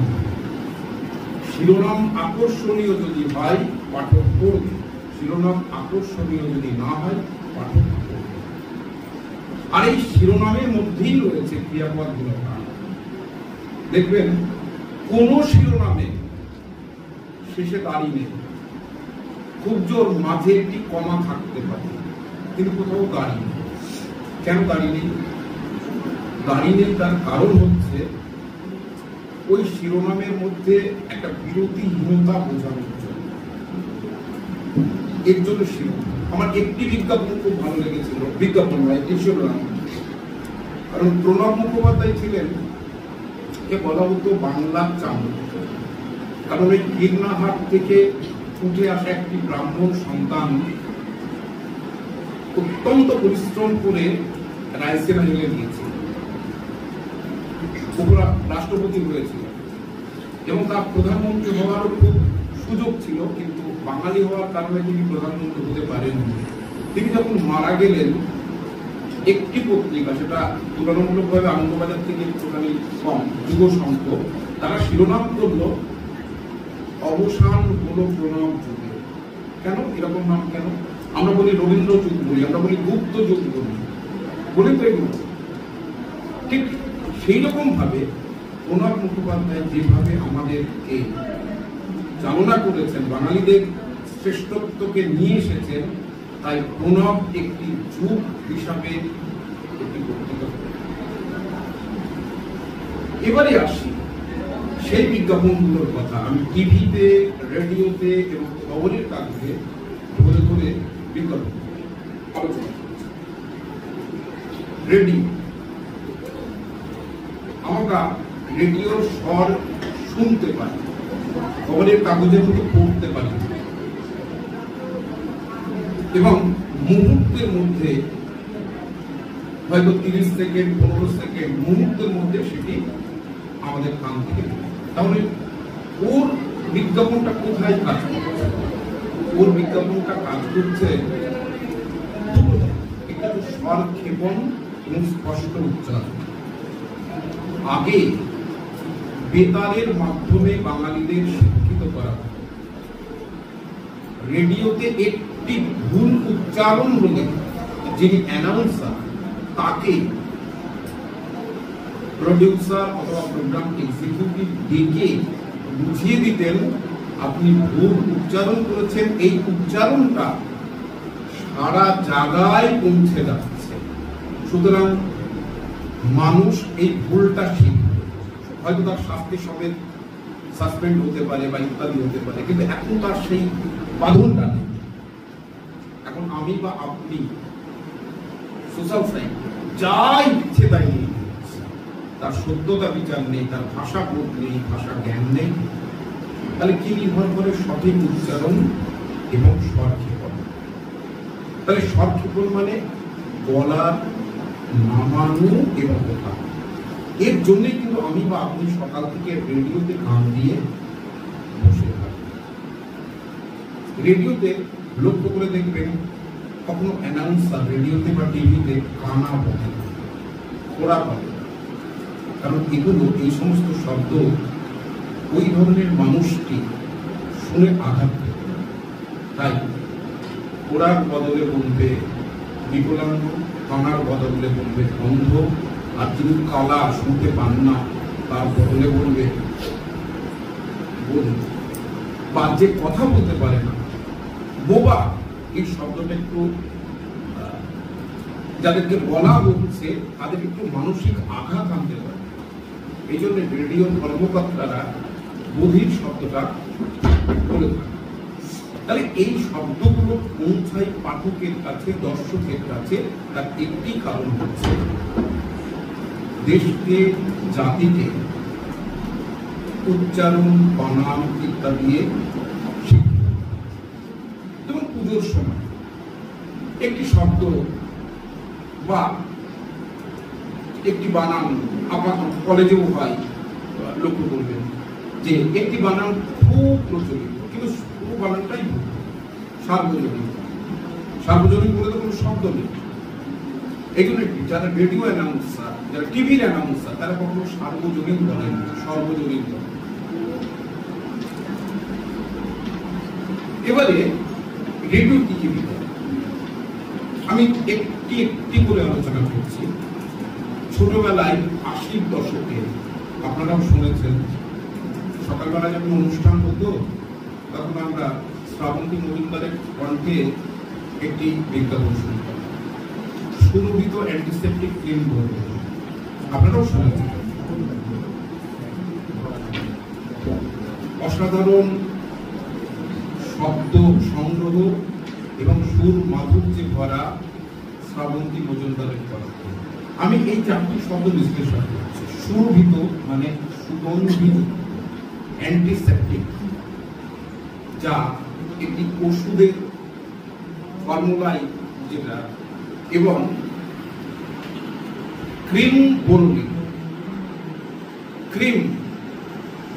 শিরোনাম আকর্ষণীয় যদি হয় পাঠক পড়বে, শিরোনাম আকর্ষণীয় যদি না হয় পাঠক পড়বে। আর এই শিরোনামের মধ্যেই রয়েছে ক্রিয়াপদগুলো। দেখবেন কোন শিরোনামে শেষে দাঁড়িয়ে নেই, খুব জোর মাঝে একটি কমা থাকতে পারে, কিন্তু কোথাও দাঁড়িয়ে নেই। কেন দাঁড়িয়ে নেই? দাঁড়িয়ে নেই তার কারণ হচ্ছে ওই শিরোনামের মধ্যে একটা বিরতিহীনতা বোঝানোর জন্য, এর জন্য শিরোনাম। আমার একটি বিজ্ঞাপন খুব ভালো লেগেছিল, বিজ্ঞাপন নয়, একটি শিরোনাম। কারণ প্রণব মুখোপাধ্যায় ছিলেন, কে বলা হতো বাংলার চামড়া। কারণ ওই কীর্ণাহাট থেকে উঠে আসা একটি ব্রাহ্মণ সন্তান অত্যন্ত পরিশ্রম করে রায়সেনা জেলে গিয়েছিল, রাষ্ট্রপতি হয়েছিল এবং তার প্রধানমন্ত্রী হওয়ারও খুব সুযোগ ছিল, কিন্তু বাঙালি হওয়ার কারণে তিনি প্রধানমন্ত্রী হতে পারেননি। তিনি যখন মারা গেলেন, একটি পত্রিকা, সেটা তুলনামূলকভাবে আনন্দবাজার থেকে একটুখানি কম, যুগ সংখ্যক, তারা শিরোনাম করল অবসান হলো প্রণব যুগে। কেন এরকম নাম? কেন? আমরা বলি রবীন্দ্র যুগ বলি, আমরা বলি গুপ্ত যুগ বলি তো এগুলো ঠিক সেই রকম ভাবে প্রণব মুখোপাধ্যায় যেভাবে আমাদেরকে চালনা করেছেন, বাঙালিদের শ্রেষ্ঠত্বকে নিয়ে এসেছেন, তাই প্রণব একটি যুগ হিসাবে একটি পত্রিকা। এবারে আসি সেই বিজ্ঞাপনগুলোর কথা। আমি টিভিতে, রেডিওতে এবং খবরের কাগজে ধরে ধরে বিজ্ঞাপন আলোচনা করছি। রেডিও, আমরা রেডিওর স্বর শুনতে পারি, খবরের কাগজের মতো পড়তে পারি, এবং মুহূর্তের মধ্যে হয়তো 30 সেকেন্ড 15 সেকেন্ড মুহূর্তের মধ্যে সেটি আমাদের কান থেকে। তাহলে ওর বিজ্ঞাপনটা কোথায় কাজ করছে? ওর বিজ্ঞাপনটা কাজ করছে একটু স্বর ক্ষেপণ এবং স্পষ্ট উচ্চারণ। আগে বেতারের মাধ্যমে বাঙালিদের শিক্ষিত করা হয়। রেডিওতে একটি ভুল উচ্চারণ হলে যিনি অ্যানাউন্সার, তাকে প্রডিউসার অথবা প্রোগ্রাম এক্সিকিউটিভ ডেকে বুঝিয়ে দিতেন, আপনি ভুল উচ্চারণ করেছেন, এই উচ্চারণটা সারা জায়গায় পৌঁছে যাচ্ছে, সুতরাং মানুষ এই ভুলটা শিখবে। হয়তো তার শাস্তি সমেত সাসপেন্ড হতে পারে বা ইত্যাদি হতে পারে, কিন্তু এখন তার সেই বাঁধনটা নেই। এখন আমি বা আপনি সোশ্যাল সাইট যা ইচ্ছে তাই নেই, তার সত্যতা বিচার নেই, তার ভাষা বোধ নেই, ভাষা জ্ঞান নেই। তাহলে কি নির্ভর করে? সঠিক উচ্চারণ এবং স্বর ক্ষেপণ। তাহলে স্বর ক্ষেপণ মানে গলার নামানো এবং কথা। এর জন্যই কিন্তু আমি বা আপনি সকাল থেকে রেডিওতে কান দিয়ে বসে থাকি। রেডিওতে লক্ষ্য করে দেখবেন, কখনো অ্যানাউন্সার রেডিওতে বা টিভিতে কানা বলে, ওরা বলে, কারণ এগুলো, এই সমস্ত শব্দ ওই ধরনের মানুষটি শুনে আঘাত পেত। তাই ওরার বদলে বলবে বিকলাঙ্গ, কানার বদলে বলবে অন্ধ, আর যিনি কালা, শুনতে পান না, তার বদলে বলবে বলবে, বা যে কথা বলতে পারে না, বোবা। এই শব্দটা একটু যাদেরকে বলা হচ্ছে তাদের একটু মানসিক আঘাত আনতে পারে। এই জন্য রেডিওর কর্মকর্তারা বধির শব্দটা বলে থাকে। তাহলে এই শব্দগুলো পৌঁছায় পাঠকের কাছে, দর্শকের কাছে, তার একটি কারণ হচ্ছে দেশকে, জাতিকে উচ্চারণ, বানান ইত্যাদি শিখতে। যেমন পুজোর সময় একটি শব্দ বা একটি বানান, আমার কলেজেও হয়, লক্ষ্য করবেন যে একটি বানান খুব প্রচলিত, কিন্তু পুরো বানানটাই ভুল, সার্বজনীন। সার্বজনীন বলে তো কোনো শব্দ নেই। এই জন্য যারা রেডিও অ্যানাউন্সার, যারা টিভির অ্যানাউন্সার, তারা কখনো সার্বজনীন বলেন, সর্বজনীন বলেন। এবারে রেডিও কি বিধান, আমি একটি একটি করে আলোচনা করছি। ছোটবেলায় 80-র দশকে আপনারাও শুনেছেন, সকালবেলা যখন অনুষ্ঠান হতো তখন আমরা শ্রাবন্তী মজুমদারের কণ্ঠে একটি বিজ্ঞাপন শুনতাম, সুরভিত অ্যান্টিসেপ্টিক ক্রিম বলে। আপনারাও শুনেছেন। অসাধারণ শব্দ সংগ্রহ এবং সুর মাধুর্যে ভরা শ্রাবন্তী মজুমদারের কণ্ঠ। আমি এই 4টি শব্দ বিশ্লেষণ করছি। সুরভিত মানে সুগন্ধিত, অ্যান্টিসেপ্টিক যা একটি ওষুধের ফর্মুলায় যেটা, এবং ক্রিম বোরোলিন, ক্রিম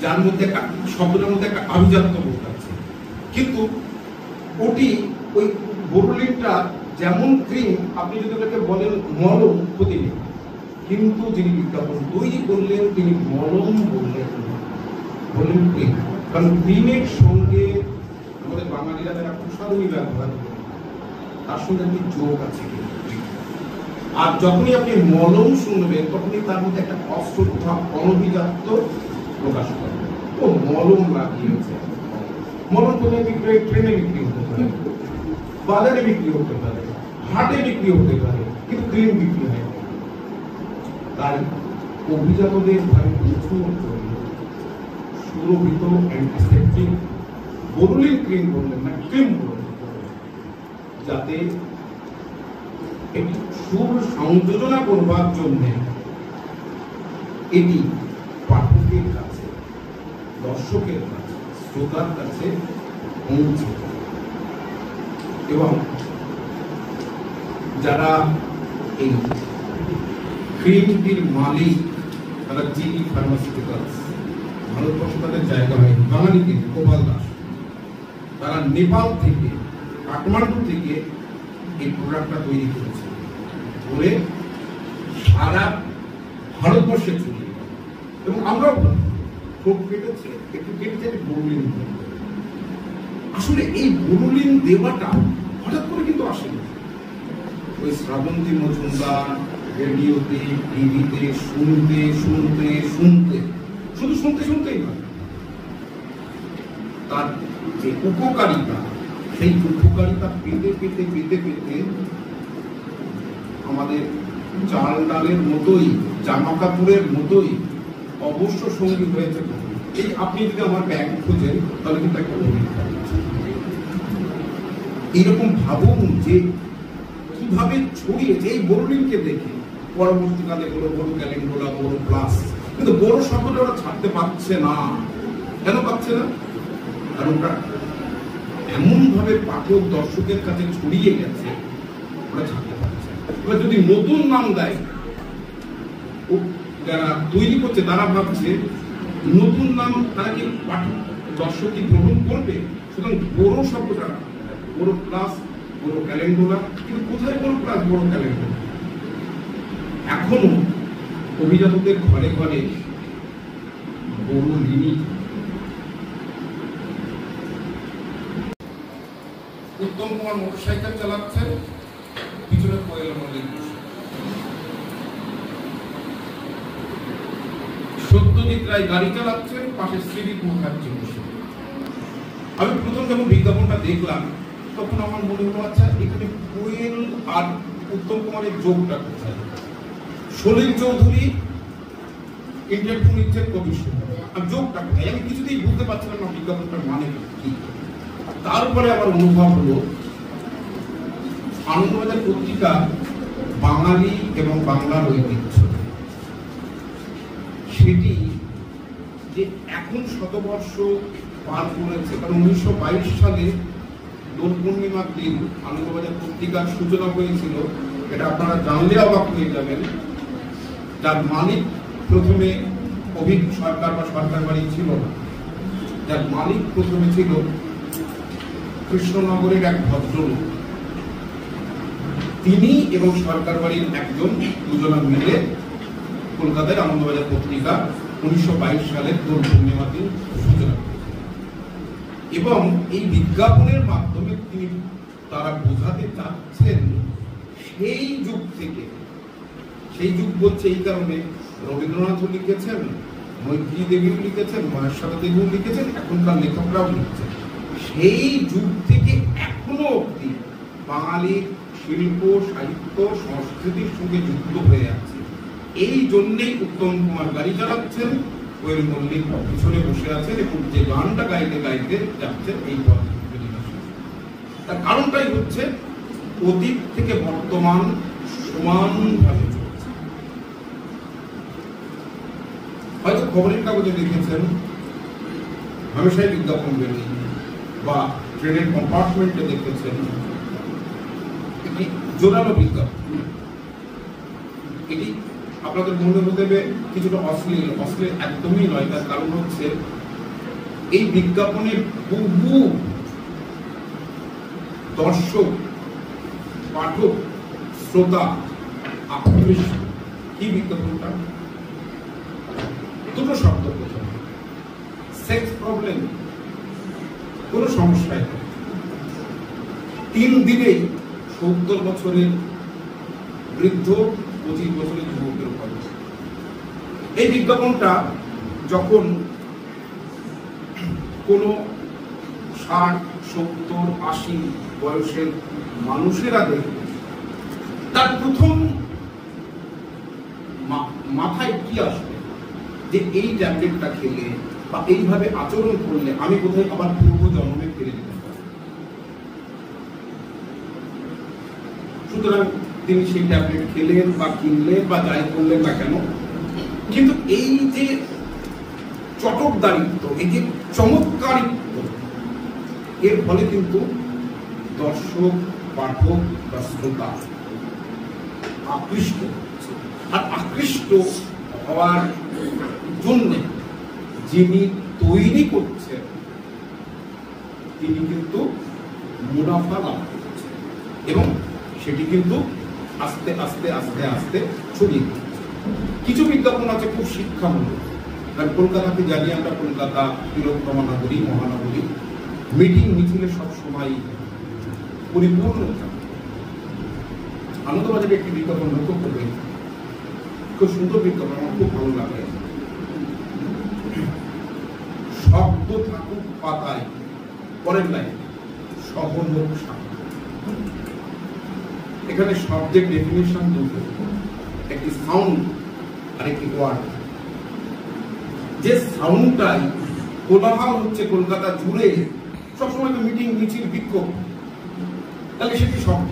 যার মধ্যে একটা শব্দের মধ্যে একটা আভিজাত্য বোধ আছে, কিন্তু ওটি ওই বোরোলিনটা যেমন ক্রিম, আপনি যদি ওটাকে বলেন মলম ক্ষতি নেই, কিন্তু যিনি বিজ্ঞাপন তৈরি করলেন তিনি মলম বললেন ক্রিম। কারণ ক্রিমের সঙ্গে আমাদের বাঙালিরা যারা প্রসাধনী ব্যবহার করেন তার সঙ্গে একটি যোগ আছে। আর যখনই আপনি মলম শুনবেন তখনই তার মধ্যে একটা অশ্রদ্ধা, অনভিজাত্য প্রকাশ করে। ও মলম লাগিয়েছে। মলম কোথায় বিক্রি হয়? ট্রেনে বিক্রি হতে পারে, বাজারে বিক্রি হতে পারে, হাটে বিক্রি হতে পারে, কিন্তু ক্রিম বিক্রি হয়। তাই অভিজাতদের ভাবে কিছু সুরভিত অ্যান্টিসেপ্টিক বোরোলিন ক্রিম বললেন না, ক্রিম বললেন, যাতে একটি সুর সংযোজনা করবার জন্য এটি পাঠকের কাছে, দর্শকের কাছে, শ্রোতার কাছে পৌঁছে। এবং যারা এই ক্রিমটির মালিক, তারা জিবি ফার্মাসিউটিক্যালস, ভারতবর্ষ তাদের জায়গা হয়, বাঙালিকে গোপাল দাস, তারা নেপাল থেকে, কাঠমান্ডু থেকে এই প্রোডাক্টটা তৈরি করেছে, করে সারা ভারতবর্ষে ছড়িয়ে। এবং আমরাও খুব কেটেছে, একটু কেটেছে বোরোলিন। আসলে এই বোরোলিন দেওয়াটা হঠাৎ করে কিন্তু আসেনি। ওই শ্রাবন্তী মজুমদার রেডিওতে, টিভিতে শুনতে শুনতে শুনতে, শুধু শুনতে শুনতেই নয়, তার যে উপকারিতা, সেই উপকারিতা পেতে পেতে পেতে পেতে আমাদের চাল ডালের মতোই, জামা কাপড়ের মতোই অবশ্য সঙ্গী হয়েছে। এই আপনি যদি আমার ব্যাগ খোঁজেন তাহলে কিন্তু একটা অভিজ্ঞতা এইরকম ভাবুন যে কিভাবে ছড়িয়েছে এই বোরোলিনকে দেখে। পরবর্তীকালে হলো বড় ক্যালেন্ডোলা, বড় প্লাস, কিন্তু বড় শব্দটা ওরা ছাড়তে পারছে না। কেন পাচ্ছে না? কারণ ওটা এমন ভাবে পাঠক দর্শকের কাছে ছড়িয়ে গেছে, ওরা ছাড়তে পারছে। এবার যদি নতুন নাম দেয়, যারা তৈরি করছে তারা ভাবছে নতুন নাম তারা কি পাঠক দর্শক কি গ্রহণ করবে? সুতরাং বড় শব্দটা, বড় প্লাস, বড় ক্যালেন্ডোলা, কিন্তু কোথায় বড় প্লাস, বড় ক্যালেন্ডোলা? এখনো অভিজাতদের ঘরে ঘরে বোরোলিনই। উত্তম কুমার মোটরসাইকেল চালাচ্ছেন, পিছনে কোয়েল মল্লিক, সত্যজিৎ রায় গাড়ি চালাচ্ছেন, পাশে শ্রীদীপ মুখার্জি বসে। আমি প্রথম যখন বিজ্ঞাপনটা দেখলাম তখন আমার মনে হলো, আচ্ছা এখানে কোয়েল আর উত্তম কুমারের যোগটা কোথায়? সলিল চৌধুরী ইন্টারভিউ নিচ্ছেন কবির সঙ্গে, আর যোগটা কোথায়? আমি কিছুতেই বুঝতে পারছিলাম না বিজ্ঞাপনটার মানে কি। তারপরে আমার অনুভব হলো, আনন্দবাজার পত্রিকা বাঙালি এবং বাংলার ঐতিহ্য, সেটি যে এখন শতবর্ষ পার করেছে। কারণ 1922 সালে দোল পূর্ণিমার দিন আনন্দবাজার পত্রিকার সূচনা হয়েছিল, এটা আপনারা জানলে অবাক হয়ে যাবেন। যার মালিক প্রথমে অভিজ্ঞ সরকার বা সরকার বাড়ি ছিল না, যার মালিক প্রথমে ছিল কৃষ্ণনগরের এক ভদ্রলোক, তিনি এবং সরকার বাড়ির একজন দুজনা মিলে কলকাতার আনন্দবাজার পত্রিকা 1922 সালের দোল পূর্ণিমা দিন সূচনা করেছেন। এবং এই বিজ্ঞাপনের মাধ্যমে তিনি তারা বোঝাতে চাচ্ছেন সেই যুগ থেকে, সেই যুগ বলছে এই কারণে রবীন্দ্রনাথও লিখেছেন, মৈত্রী দেবীও লিখেছেন, মহেশ্বর দেবীও লিখেছেন, এখনকার লেখকরাও লিখছেন, সেই যুগ থেকে এখনো অব্দি বাঙালির শিল্প সাহিত্য সংস্কৃতির সঙ্গে যুক্ত হয়ে আছে। এই জন্যেই উত্তম কুমার গাড়ি চালাচ্ছেন, কোয়েল মল্লিক পিছনে বসে আছেন এবং যে গানটা গাইতে গাইতে যাচ্ছেন এই পথ। তার কারণটাই হচ্ছে অতীত থেকে বর্তমান সমানভাবে চলছে। হয়তো খবরের কাগজে দেখেছেন হামেশাই বিজ্ঞাপন বেরোয়, বা ট্রেনের কম্পার্টমেন্টে দেখেছেন একটি জোরালো বিজ্ঞাপন। এটি আপনাদের মনে হতে হবে কিছুটা অশ্লীল। অশ্লীল একদমই নয়। তার কারণ হচ্ছে এই বিজ্ঞাপনের বহু দর্শক, পাঠক, শ্রোতা আকৃষ্ট। কি বিজ্ঞাপনটা? দুটো শব্দ প্রথম, সেক্স প্রবলেম, কোনো সমস্যায় 3 দিনেই 70 বছরের বৃদ্ধ 25 বছরের যুবকের উপর। এই বিজ্ঞাপনটা যখন কোনো 60, 70, 80 বয়সের মানুষেরা দেখবে, তার প্রথম মাথায় কি আসবে যে এই ট্যাবলেটটা খেলে বা এইভাবে আচরণ করলে আমি কোথায় আবার পূর্ব জন্মে ফিরে যেতে পারি। সুতরাং তিনি সেই ট্যাবলেট খেলেন বা কিনলেন বা যাই করলেন না কেন, কিন্তু এই যে চটকদারিত্ব, এই যে চমৎকারিত্ব, এর ফলে কিন্তু দর্শক, পাঠক বা শ্রোতা আকৃষ্ট হচ্ছে। আর আকৃষ্ট হওয়ার জন্য যিনি তৈরি করছেন তিনি কিন্তু মুনাফা লাভ করছেন এবং সেটি কিন্তু আস্তে আস্তে আস্তে আস্তে ছড়িয়ে পড়ছে। কিছু বিজ্ঞাপন আছে খুব শিক্ষামূলক। কারণ কলকাতাকে জানি আমরা, কলকাতা বৃহত্তম নগরী, মহানগরী, মিটিং মিছিলে সবসময় পরিপূর্ণ থাকে। আনন্দবাজারে একটি বিজ্ঞাপন লক্ষ্য করবেন, খুব সুন্দর বিজ্ঞাপন, আমার খুব ভালো লাগে। শব্দ থাকুক পাতায়, পরের লাইন শহর হোক সাগর। এখানে শব্দের ডেফিনিশন দুটো, একটি সাউন্ড আর একটি ওয়ার্ড। যে সাউন্ডটাই কোলাহল হচ্ছে কলকাতা জুড়ে, সবসময় তো মিটিং মিছিল বিক্ষোভ, তাহলে সেটি শব্দ,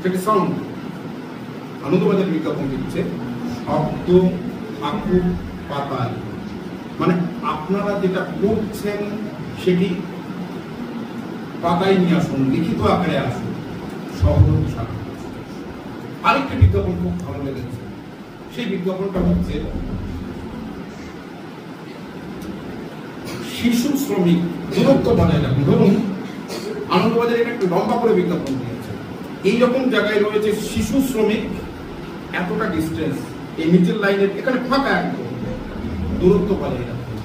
সেটি সাউন্ড। আনন্দবাজার বিজ্ঞাপন দিচ্ছে শব্দ থাকুক পাতায়, মানে আপনারা যেটা করছেন সেটি পাতায় নিয়ে আসুন, লিখিত আকারে আসুন, সহজ সাগর। আরেকটি বিজ্ঞাপন খুব ভালো লেগেছে। সেই বিজ্ঞাপনটা হচ্ছে শিশু শ্রমিক দূরত্ব বজায় রাখুন। ধরুন আনন্দবাজারে একটা লম্বা করে বিজ্ঞাপন দিয়েছে, এইরকম জায়গায় রয়েছে শিশু শ্রমিক, এতটা ডিস্টেন্স, এই নিচের লাইনের এখানে ফাঁকা, একদম দূরত্ব বজায় রাখুন।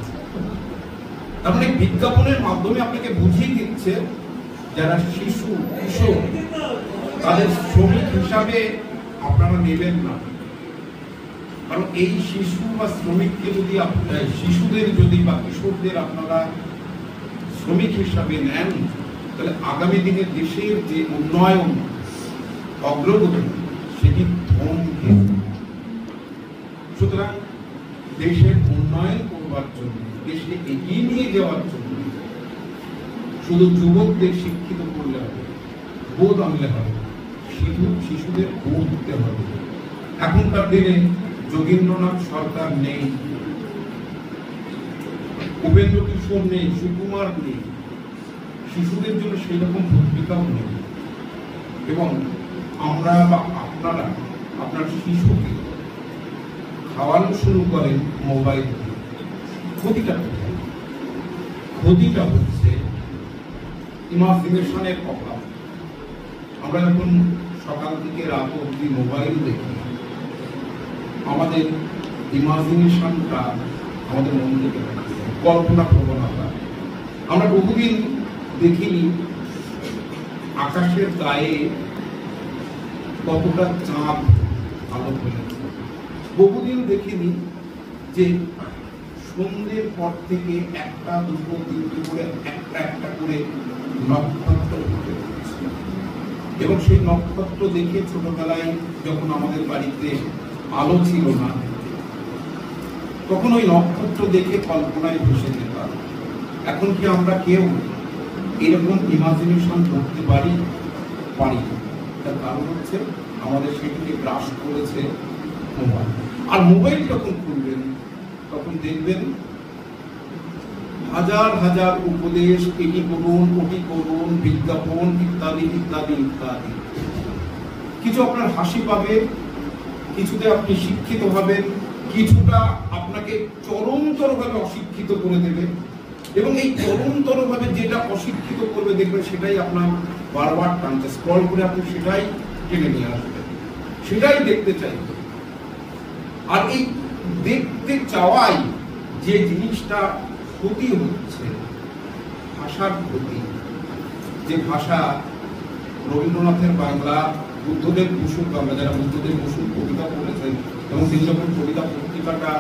তার মানে বিজ্ঞাপনের মাধ্যমে আপনাকে বুঝিয়ে দিচ্ছে যারা শিশু, কিশোর, তাদের শ্রমিক হিসাবে আপনারা নেবেন না। কারণ এই শিশু বা শ্রমিককে যদি শিশুদের যদি বা কিশোরদের আপনারা শ্রমিক হিসাবে নেন, তাহলে আগামী দিনে দেশের যে উন্নয়ন, অগ্রগতি, সেটি থমকে। সুতরাং দেশের উন্নয়ন করবার জন্য, দেশকে এগিয়ে নিয়ে যাওয়ার জন্য শুধু যুবকদের শিক্ষিত করলে হবে, বোধ আনলে হবে, শিশুদের বোধ দিতে হবে। এখনকার দিনে যোগীন্দ্রনাথ সরকার নেই, উপেন্দ্র কিশোর নেই, সুকুমার নেই, শিশুদের জন্য সেই রকম পত্রিকাও নেই। এবং আমরা বা আপনারা আপনার শিশুকে খাওয়ানো শুরু করেন মোবাইল দিয়ে। ক্ষতিটা হচ্ছে ইমাজিনেশনের অভাব। আমরা যখন সকাল থেকে রাত অবধি মোবাইল দেখি, আমাদের ইমাজিনেশনটা আমাদের মন থেকে কল্পনা প্রবণতা। আমরা বহুদিন দেখিনি আকাশের গায়ে কতটা চাঁদ আলো ফেলেছে। বহুদিন দেখিনি যে সন্ধ্যের পর থেকে একটা দুটো তিনটে করে একটা একটা করে নক্ষত্র উঠে পড়ছে। এবং সেই নক্ষত্র দেখে ছোটবেলায় যখন আমাদের বাড়িতে আলো ছিল না, তখন ওই নক্ষত্র দেখে কল্পনায় ভেসে যেতাম। এখন কি আমরা কেউ এরকম ইমাজিনেশন করতে পারি? তার কারণ হচ্ছে আমাদের সেটিকে গ্রাস করেছে মোবাইল। আর মোবাইল যখন খুলবেন তখন দেখবেন হাজার হাজার উপদেশ, এটি করুন ওটি করুন, বিজ্ঞাপন ইত্যাদি ইত্যাদি ইত্যাদি। কিছু আপনার হাসি পাবে, কিছুতে আপনি শিক্ষিত হবেন, কিছুটা আপনাকে চরমতরভাবে অশিক্ষিত করে দেবে। এবং এই চরমতরভাবে যেটা অশিক্ষিত করবে দেখবেন সেটাই আপনার বারবার টানছে, স্ক্রল করে আপনি সেটাই টেনে নিয়ে আসবেন, সেটাই দেখতে চাইবেন। আর এই দেখতে চাওয়াই যে জিনিসটা ক্ষতি হচ্ছে, ভাষার ক্ষতি। যে ভাষা রবীন্দ্রনাথের বাংলা, বুদ্ধদেব বসুর বাংলা, যারা বুদ্ধদেব বসুর কবিতা পড়েছেন এবং তিনি যখন কবিতা পত্রিকাটা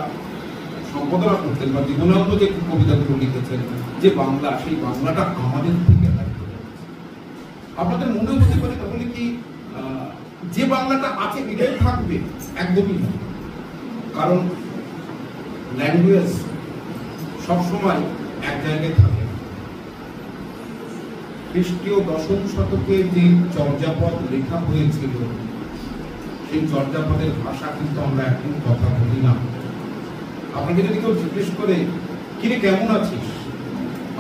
সম্পাদনা করতেন বা জীবনান্ত যে কবিতাগুলো লিখেছেন, যে বাংলা, সেই বাংলাটা আমাদের থেকে আপনাদের মনে হতে পারে তাহলে কি যে বাংলাটা আছে এটাই থাকবে? একদমই না। কারণ ল্যাঙ্গুয়েজ সবসময় এক জায়গায় থাকে। খ্রিস্টীয় 10ম শতকে যে চর্যাপদ লেখা হয়েছিল, সেই চর্যাপদের ভাষা কিন্তু আমরা এখন কথা বলি না। আপনাকে যদি কেউ জিজ্ঞেস করে কিরে কেমন আছিস,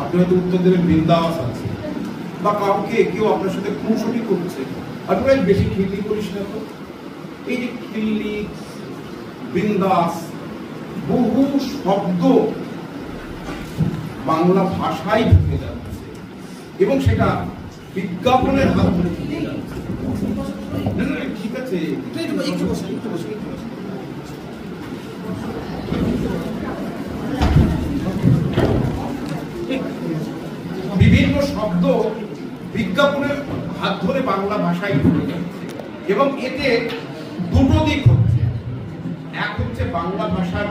আপনি হয়তো উত্তর দেবেন বিন্দাস আছে। বা কাউকে কেউ আপনার সাথে খুনসুটি করছে, আপনি বেশি খিল্লি করিস না তো। এই যে খিল্লি, বিন্দাস, বহু শব্দ বাংলা ভাষায় ঢুকে যাচ্ছে এবং সেটা বিজ্ঞাপনের হাত ধরে ঢুকে যাচ্ছে। ঠিক আছে, একটু বসে। বিভিন্ন শব্দ বিজ্ঞাপনের হাত ধরে বাংলা ভাষায় ঢুকে যাচ্ছে এবং এতে দুটো দিক হচ্ছে। এক হচ্ছে বাংলা ভাষার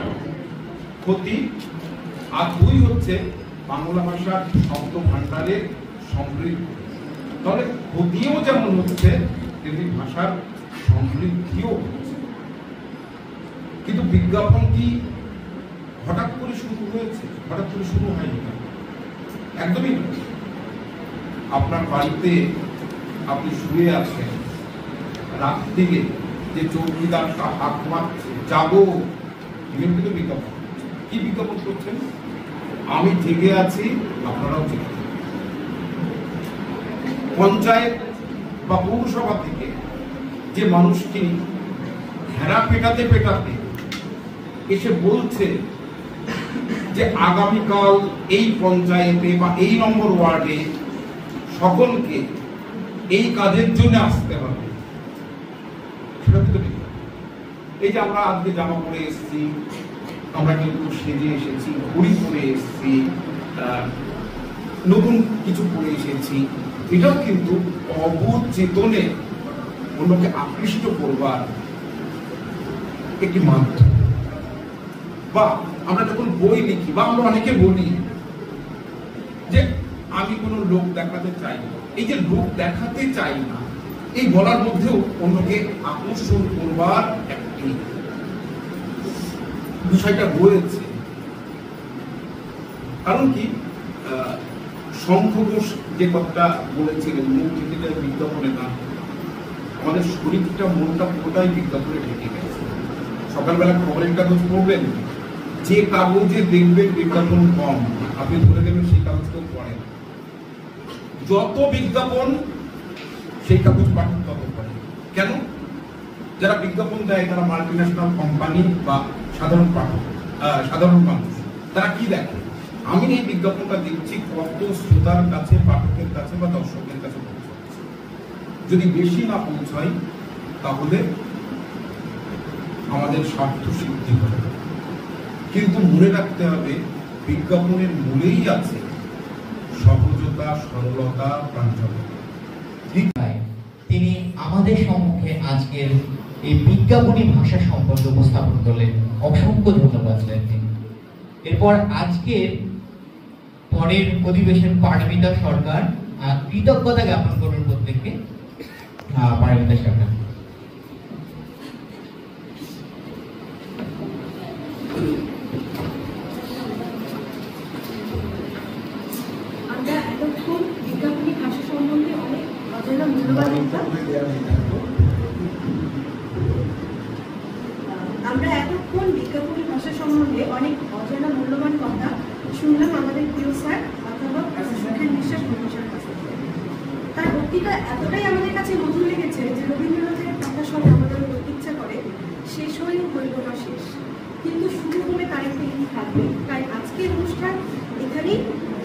ক্ষতি, আর দুই হচ্ছে বাংলা ভাষার শব্দ ভাণ্ডারের সমৃদ্ধি। তাহলে ক্ষতিও যেমন হচ্ছে তেমনি ভাষার সমৃদ্ধিও হচ্ছে। কিন্তু বিজ্ঞাপন কি হঠাৎ করে শুরু হয়েছে? হঠাৎ করে শুরু হয়নি, একদমই না। আপনার বাড়িতে আপনি শুয়ে আছেন, রাত্রিরে যে চৌকিদারটা হাত মারছে যাবো, কিন্তু বিজ্ঞাপন। কি বিজ্ঞাপন করছেন? আমি জেগে আছি, আপনারাও জেগে আছেন। পঞ্চায়েত বা পৌরসভা থেকে যে মানুষটি ঘেরা পেটাতে পেটাতে এসে বলছে যে আগামীকাল এই পঞ্চায়েতে বা এই নম্বর ওয়ার্ডে সকলকে এই কাজের জন্য আসতে হবে, সেটা কিন্তু এই যে আমরা আজকে জামা পরে এসেছি, আমরা কিন্তু সেজে এসেছি, ঘুড়ি পরে এসেছি, নতুন কিছু পরে এসেছি, এটাও কিন্তু অবচেতনে অন্যকে আকৃষ্ট করবার একটি মাধ্যম। বা আমরা যখন বই লিখি বা আমরা অনেকে বলি যে আমি কোনো লোক দেখাতে চাই না, এই যে লোক দেখাতে চাই না এই বলার মধ্যেও অন্যকে আকর্ষণ করবার একটি বিষয়টা রয়েছে। কারণ কি, শঙ্খ ঘোষ যে কথাটা বলেছিলেন, মুখ থেকে বিজ্ঞাপনে না, আমাদের শরীরটা মনটা পুরোটাই বিজ্ঞাপনে ঢেকে গেছে। সকালবেলা খবরের কাগজ পড়বেন, যে কাগজে দেখবেন বিজ্ঞাপন কম, আপনি ধরে দেবেন সেই কাগজকেও পড়েন। যত বিজ্ঞাপন সেই কাগজ পাঠক তত পড়ে। কেন? যারা বিজ্ঞাপন দেয় তারা মাল্টিন্যাশনাল কোম্পানি বা সাধারণ পাঠক, সাধারণ মানুষ। তারা কি দেখে? আমি এই বিজ্ঞাপনটা দেখছি কত শ্রোতার কাছে, পাঠকের কাছে বা দর্শকের কাছে পৌঁছাচ্ছে। যদি বেশি না পৌঁছাই তাহলে আমাদের স্বার্থ সিদ্ধি হবে। কিন্তু মনে রাখতে হবে বিজ্ঞাপনের মূলেই আছে সহজতা, সরলতা, প্রাঞ্জলতা। তিনি আমাদের সম্মুখে আজকের এই বিজ্ঞাপনী ভাষা সম্পর্কে উপস্থাপন করলেন। অসংখ্য ধন্যবাদ তিনি। এরপর আজকের পরের অধিবেশন পারমিতা সরকার কৃতজ্ঞতা জ্ঞাপন করবেন প্রত্যেককে। পারমিতা সরকার। আমরা এতক্ষণ বিজ্ঞাপনী ভাষা সম্বন্ধে অনেক অজানা মূল্যবান কথা শুনলাম আমাদের প্রিয় স্যার অধ্যাপক সুখেন বিশ্বাস প্রফেসর কাছ থেকে। তার বক্তৃতা এতটাই আমাদের কাছে মধুর লেগেছে যে রবীন্দ্রনাথের কথা শুনে আমাদের ইচ্ছা করে শেষ হয়েও হইল না শেষ, কিন্তু শুরু হলে তার একটা ইতি থাকবে। তাই আজকের অনুষ্ঠান এখানেই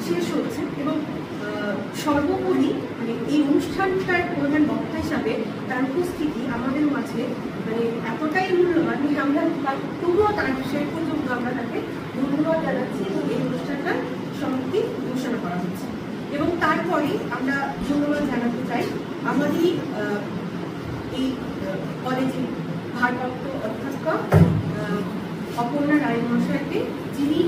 শেষ হচ্ছে এবং সর্বোপরি মানে এই অনুষ্ঠানটার প্রধান বক্তা হিসাবে তার উপস্থিতি আমাদের মাঝে মানে এতটাই মূল্যবান যে আমরা তবুও তার শেষ পর্যন্ত আমরা তাকে ধন্যবাদ জানাচ্ছি এবং এই অনুষ্ঠানটার সমাপ্তি ঘোষণা করা হচ্ছে। এবং তারপরে আমরা ধন্যবাদ জানাতে চাই আমাদেরই এই কলেজের ভারপ্রাপ্ত অধ্যক্ষা অপর্ণা রায় মহাশয়কে, যিনি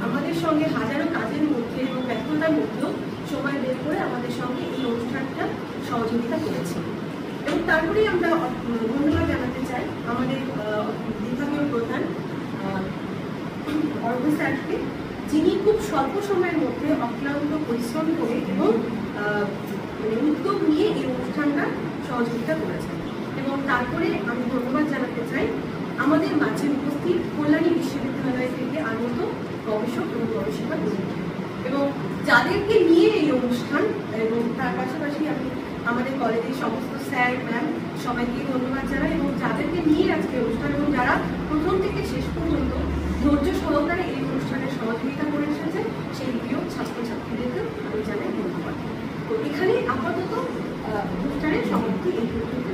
আমাদের সঙ্গে হাজারো কাজের মধ্যে এবং ব্যস্ততার মধ্যেও সময় বের করে আমাদের সঙ্গে এই অনুষ্ঠানটা সহযোগিতা করেছেন। এবং তারপরেই আমরা ধন্যবাদ জানাতে চাই আমাদের বিভাগীয় প্রধান অর্ঘ স্যারকে, যিনি খুব স্বল্প সময়ের মধ্যে অক্লান্ত পরিশ্রম করে এবং উদ্যোগ নিয়ে এই অনুষ্ঠানটা সহযোগিতা করেছেন। এবং তারপরে আমি ধন্যবাদ জানাতে চাই আমাদের মাঝে উপস্থিত কল্যাণী বিশ্ববিদ্যালয় থেকে আগত গবেষক এবং গবেষিকা এবং যাদেরকে নিয়ে এই অনুষ্ঠান, এবং তার পাশাপাশি আমি আমাদের কলেজের সমস্ত স্যার ম্যাম সবাইকে ধন্যবাদ জানাই এবং যাদেরকে নিয়ে আজকে অনুষ্ঠান এবং যারা প্রথম থেকে শেষ পর্যন্ত ধৈর্য সহকারে এই অনুষ্ঠানে সহযোগিতা করে এসেছে সেই প্রিয় ছাত্রছাত্রীদেরকে আমি জানাই ধন্যবাদ। তো এখানে আপাতত অনুষ্ঠানের সমাপ্তি এই পর্যন্ত।